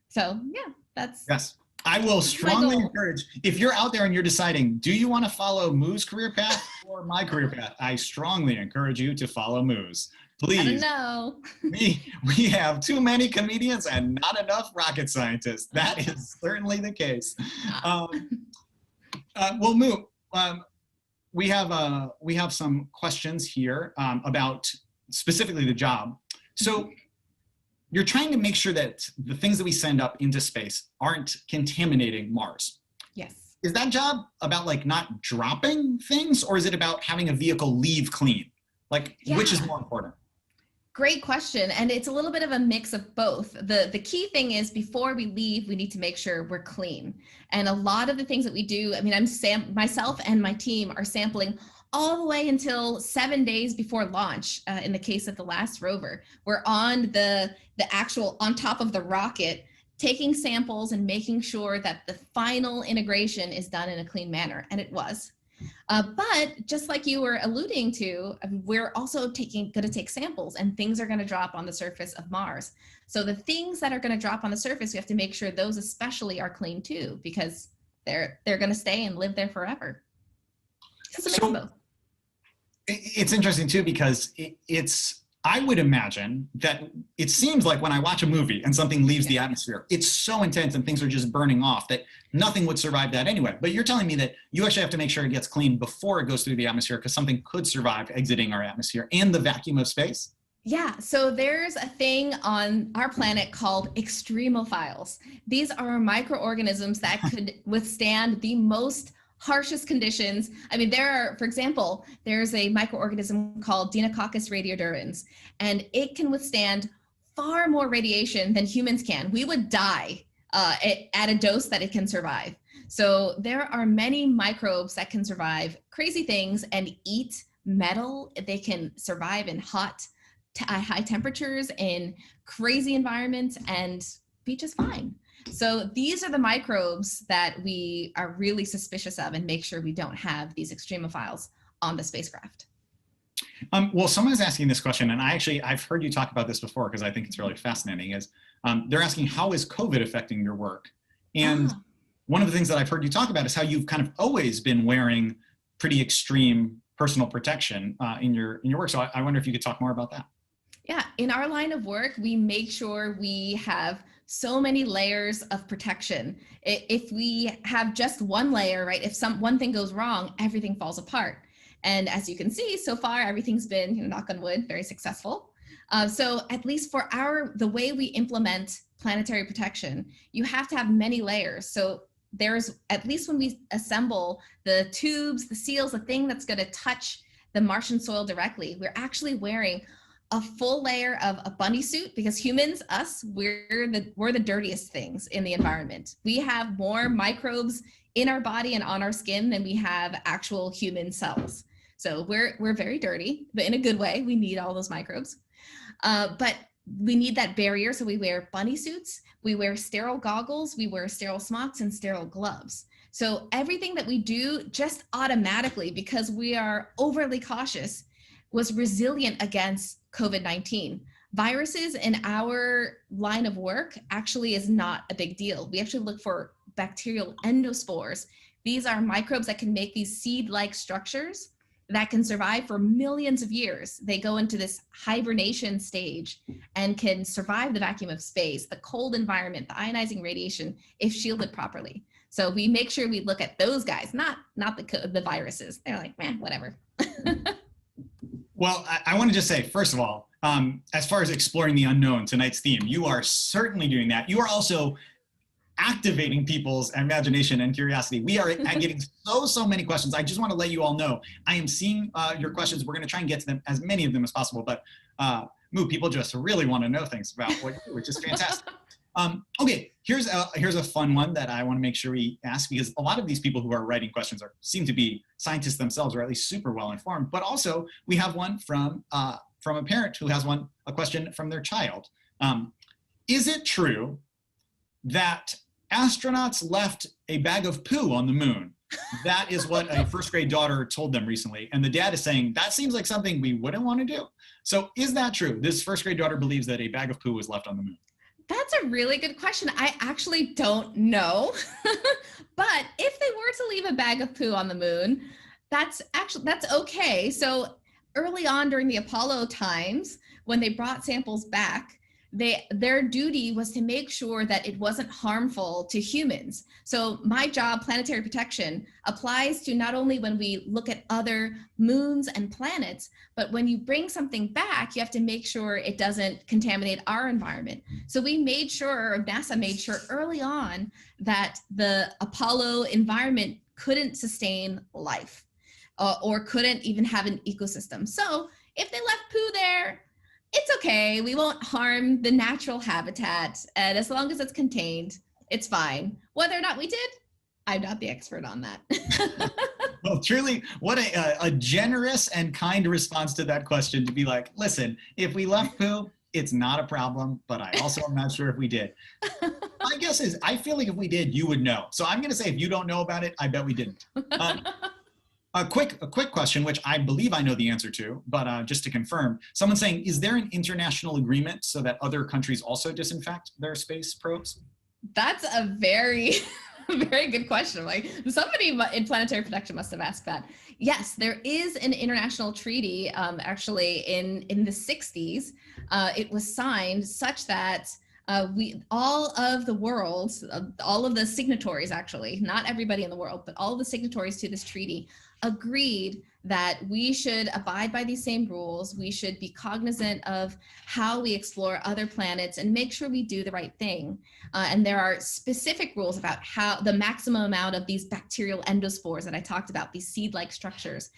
So yeah, that's yes. I will strongly encourage, if you're out there and you're deciding, do you want to follow Moo's career path or my career path? I strongly encourage you to follow Moo's. Please. I don't know. We have too many comedians and not enough rocket scientists. That is certainly the case. Well, Moo, we have some questions here about specifically the job. So you're trying to make sure that the things that we send up into space aren't contaminating Mars. Yes. Is that job about not dropping things, or is it about having a vehicle leave clean? Which is more important? Great question. And it's a little bit of a mix of both. The key thing is before we leave, we need to make sure we're clean. And a lot of the things that we do, I mean, myself and my team are sampling all the way until 7 days before launch. In the case of the last rover, we're on the actual, on top of the rocket, taking samples and making sure that the final integration is done in a clean manner. And it was. But just like you were alluding to, we're also going to take samples, and things are going to drop on the surface of Mars. So the things that are going to drop on the surface, we have to make sure those especially are clean too, because they're going to stay and live there forever. So it's interesting too, because I would imagine that it seems like when I watch a movie and something leaves the atmosphere, it's so intense and things are just burning off that nothing would survive that anyway. But you're telling me that you actually have to make sure it gets clean before it goes through the atmosphere, because something could survive exiting our atmosphere and the vacuum of space? Yeah, so there's a thing on our planet called extremophiles. These are microorganisms that could withstand the most harshest conditions. I mean, for example, there's a microorganism called Deinococcus radiodurans, and it can withstand far more radiation than humans can. We would die at a dose that it can survive. So there are many microbes that can survive crazy things and eat metal. They can survive in high temperatures, in crazy environments, and be just fine. So these are the microbes that we are really suspicious of and make sure we don't have these extremophiles on the spacecraft. Well, someone's asking this question, and I've heard you talk about this before because I think it's really fascinating, is they're asking, how is COVID affecting your work? And one of the things that I've heard you talk about is how you've kind of always been wearing pretty extreme personal protection in your work. So I wonder if you could talk more about that. Yeah, in our line of work, we make sure we have so many layers of protection. If we have just one layer, right, if one thing goes wrong, everything falls apart. And as you can see, so far, everything's been, knock on wood, very successful. So at least for the way we implement planetary protection, you have to have many layers. So there's, at least when we assemble the tubes, the seals, the thing that's going to touch the Martian soil directly, we're actually wearing a full layer of a bunny suit, because humans, we're the dirtiest things in the environment. We have more microbes in our body and on our skin than we have actual human cells. So we're very dirty, but in a good way. We need all those microbes. But we need that barrier. So we wear bunny suits, we wear sterile goggles, we wear sterile smocks and sterile gloves. So everything that we do just automatically, because we are overly cautious, was resilient against COVID-19. Viruses in our line of work actually is not a big deal. We actually look for bacterial endospores. These are microbes that can make these seed-like structures that can survive for millions of years. They go into this hibernation stage and can survive the vacuum of space, the cold environment, the ionizing radiation, if shielded properly. So we make sure we look at those guys, not the viruses. They're like, man, whatever. Well, I want to just say, first of all, as far as exploring the unknown, tonight's theme, you are certainly doing that. You are also activating people's imagination and curiosity. We are getting so many questions. I just want to let you all know, I am seeing your questions. We're going to try and get to them, as many of them as possible. But Moo, people just really want to know things about what you do, which is fantastic. Okay, here's a fun one that I want to make sure we ask, because a lot of these people who are writing questions seem to be scientists themselves, or at least super well informed. But also, we have one from a parent who has a question from their child. Is it true that astronauts left a bag of poo on the moon? That is what a first grade daughter told them recently. And the dad is saying, that seems like something we wouldn't want to do. So is that true? This first grade daughter believes that a bag of poo was left on the moon. That's a really good question. I actually don't know. But if they were to leave a bag of poo on the moon, that's okay. So early on during the Apollo times, when they brought samples back, their duty was to make sure that it wasn't harmful to humans. So my job, planetary protection, applies to not only when we look at other moons and planets, but when you bring something back, you have to make sure it doesn't contaminate our environment. So we made sure, or NASA made sure early on, that the Apollo environment couldn't sustain life or couldn't even have an ecosystem. So if they left poo there, it's okay. We won't harm the natural habitat. And as long as it's contained, it's fine. Whether or not we did, I'm not the expert on that. Well, truly, what a generous and kind response to that question, to be like, listen, if we left poo, it's not a problem, but I also am not sure if we did. My guess is, I feel like if we did, you would know. So I'm going to say, if you don't know about it, I bet we didn't. A quick question, which I believe I know the answer to, but just to confirm, someone's saying, is there an international agreement so that other countries also disinfect their space probes? That's a very, very good question. Like, somebody in planetary protection must have asked that. Yes, there is an international treaty, actually in the 60s. It was signed such that all of the world, all of the signatories, actually, not everybody in the world, but all of the signatories to this treaty agreed that we should abide by these same rules. We should be cognizant of how we explore other planets and make sure we do the right thing. And there are specific rules about how the maximum amount of these bacterial endospores that I talked about, these seed-like structures,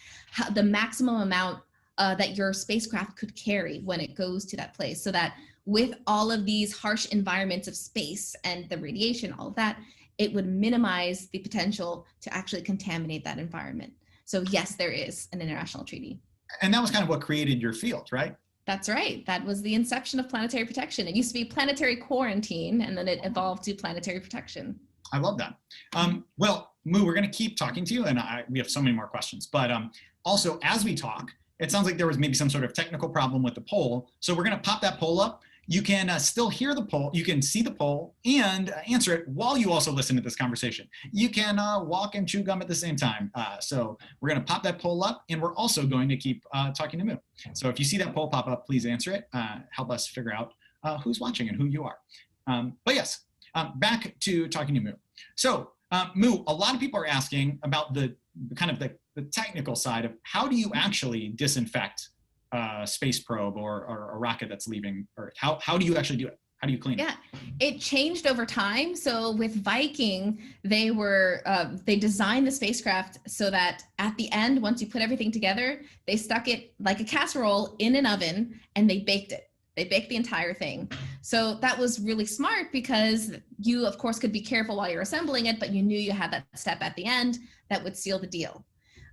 the maximum amount that your spacecraft could carry when it goes to that place, so that with all of these harsh environments of space and the radiation, all of that, it would minimize the potential to actually contaminate that environment. So yes, there is an international treaty. And that was kind of what created your field, right? That's right. That was the inception of planetary protection. It used to be planetary quarantine, and then it evolved to planetary protection. I love that. Well, Moo, we're going to keep talking to you, and we have so many more questions. But also, as we talk, it sounds like there was maybe some sort of technical problem with the poll. So we're going to pop that poll up. You can still hear the poll. You can see the poll and answer it while you also listen to this conversation. You can walk and chew gum at the same time. So we're going to pop that poll up, and we're also going to keep talking to Moo. So if you see that poll pop up, please answer it. Help us figure out who's watching and who you are. But yes, back to talking to Moo. So Moo, a lot of people are asking about the kind of the technical side of how do you actually disinfect a space probe or a rocket that's leaving Earth? How do you actually do it? How do you clean it? Yeah, it changed over time. So with Viking, they designed the spacecraft so that at the end, once you put everything together, they stuck it like a casserole in an oven and they baked it. They baked the entire thing. So that was really smart because you, of course, could be careful while you're assembling it, but you knew you had that step at the end that would seal the deal.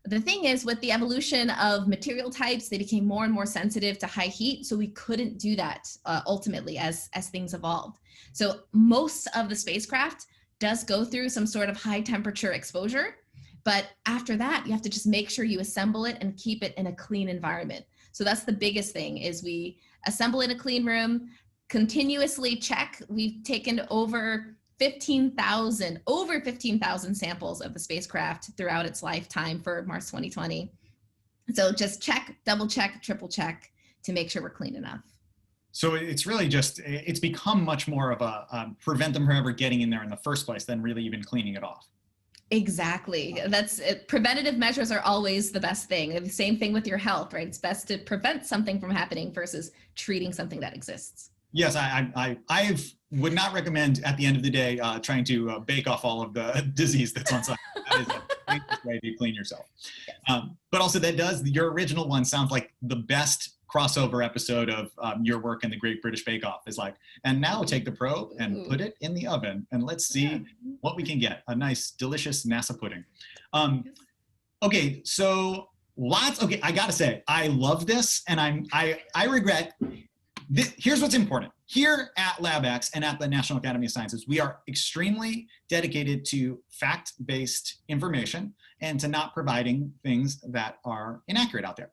The thing is, with the evolution of material types, they became more and more sensitive to high heat, so we couldn't do that ultimately as things evolved. So most of the spacecraft does go through some sort of high temperature exposure, but after that, you have to just make sure you assemble it and keep it in a clean environment. So that's the biggest thing, is we assemble in a clean room, continuously check. We've taken over 15,000 samples of the spacecraft throughout its lifetime for Mars 2020. So just check, double check, triple check to make sure we're clean enough. So it's really just, it's become much more of a prevent them from ever getting in there in the first place than really even cleaning it off. Exactly. That's it. Preventative measures are always the best thing. The same thing with your health, right? It's best to prevent something from happening versus treating something that exists. Yes, I would not recommend at the end of the day trying to bake off all of the disease that's on site. That is a dangerous way to clean yourself. But also your original one sounds like the best crossover episode of your work in the Great British Bake Off. Is like, and now take the probe and put it in the oven and let's see what we can get. A nice, delicious NASA pudding. Okay, so I gotta say, I love this, and I regret. Here's what's important. Here at LabX and at the National Academy of Sciences, we are extremely dedicated to fact-based information and to not providing things that are inaccurate out there.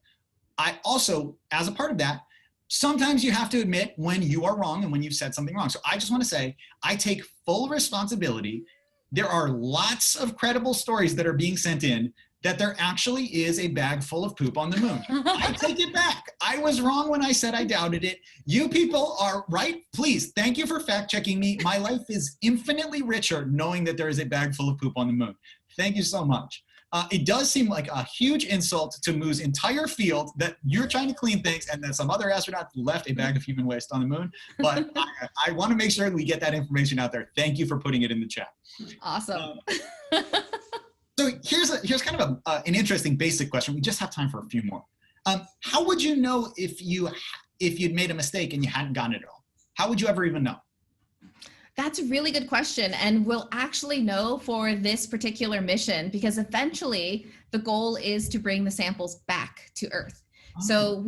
I also, as a part of that, sometimes you have to admit when you are wrong and when you've said something wrong. So I just want to say, I take full responsibility. There are lots of credible stories that are being sent in that there actually is a bag full of poop on the moon. I take it back. I was wrong when I said I doubted it. You people are right. Please, thank you for fact checking me. My life is infinitely richer knowing that there is a bag full of poop on the moon. Thank you so much. It does seem like a huge insult to Moo's entire field that you're trying to clean things and that some other astronaut left a bag of human waste on the moon. But I want to make sure that we get that information out there. Thank you for putting it in the chat. Awesome. So here's kind of an interesting basic question. We just have time for a few more. How would you know if you'd made a mistake and you hadn't gotten it at all? How would you ever even know? That's a really good question. And we'll actually know for this particular mission because eventually the goal is to bring the samples back to Earth. So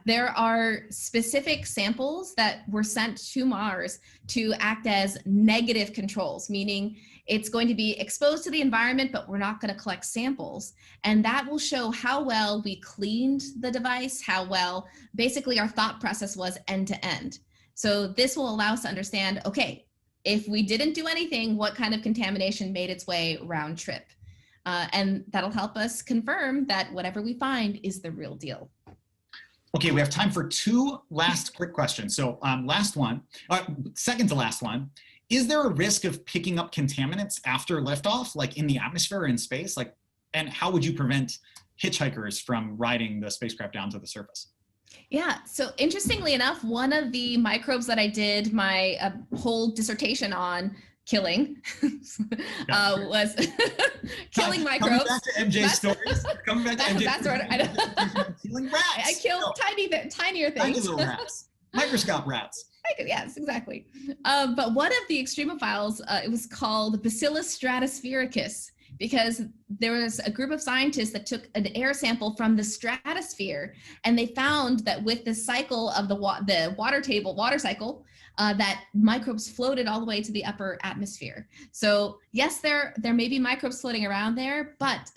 there are specific samples that were sent to Mars to act as negative controls, meaning it's going to be exposed to the environment, but we're not going to collect samples. And that will show how well we cleaned the device, how well basically our thought process was end to end. So this will allow us to understand, okay, if we didn't do anything, what kind of contamination made its way round trip? And that'll help us confirm that whatever we find is the real deal. Okay, we have time for two last quick questions. So second to last one, is there a risk of picking up contaminants after liftoff, like in the atmosphere or in space? And how would you prevent hitchhikers from riding the spacecraft down to the surface? Yeah, so interestingly enough, one of the microbes that I did my whole dissertation on killing was killing microbes. Coming back to MJ's stories. Coming back to MJ's that's what I know. Killing rats. I killed tinier things. Tiny little rats. Microscope rats. Yes, exactly. But one of the extremophiles, it was called Bacillus stratosphericus. because there was a group of scientists that took an air sample from the stratosphere, and they found that with the cycle of the water cycle, that microbes floated all the way to the upper atmosphere. So yes, there may be microbes floating around there, but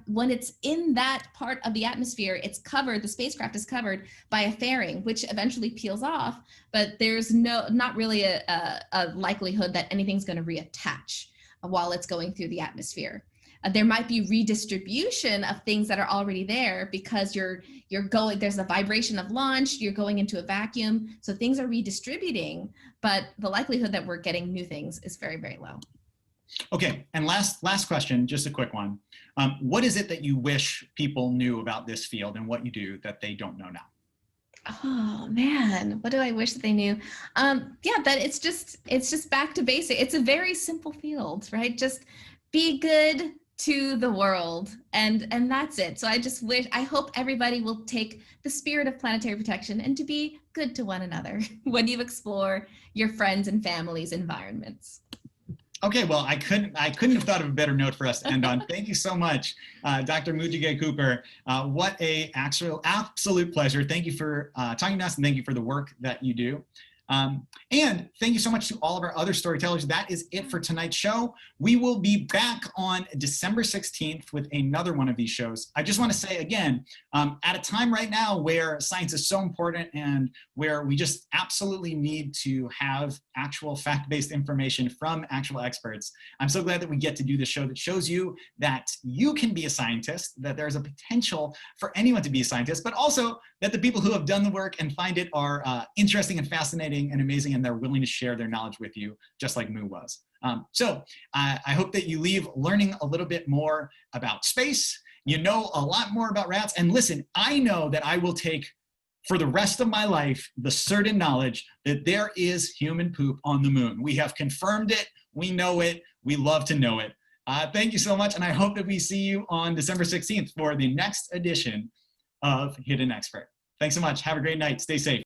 when it's in that part of the atmosphere, it's covered, the spacecraft is covered by a fairing, which eventually peels off, but there's not really a likelihood that anything's going to reattach while it's going through the atmosphere. There might be redistribution of things that are already there because you're going, there's a vibration of launch, you're going into a vacuum, so things are redistributing, but the likelihood that we're getting new things is very, very low. Okay, and last question, just a quick one. What is it that you wish people knew about this field and what you do that they don't know now? Oh man, what do I wish that they knew? Yeah, that it's just back to basic. It's a very simple field, right? Just be good to the world, and that's it. So I hope everybody will take the spirit of planetary protection and to be good to one another when you explore your friends and family's environments. Okay, well, I couldn't have thought of a better note for us to end on. Thank you so much, Dr. Mujige Cooper. What a absolute pleasure. Thank you for talking to us, and thank you for the work that you do. And thank you so much to all of our other storytellers. That is it for tonight's show. We will be back on December 16th with another one of these shows. I just want to say again, at a time right now where science is so important and where we just absolutely need to have actual fact-based information from actual experts, I'm so glad that we get to do this show that shows you that you can be a scientist, that there's a potential for anyone to be a scientist, but also that the people who have done the work and find it are interesting and fascinating and amazing, and they're willing to share their knowledge with you, just like Moo was. So I hope that you leave learning a little bit more about space. You know a lot more about rats. And listen, I know that I will take for the rest of my life the certain knowledge that there is human poop on the moon. We have confirmed it. We know it. We love to know it. Thank you so much. And I hope that we see you on December 16th for the next edition of Hidden Expert. Thanks so much. Have a great night. Stay safe.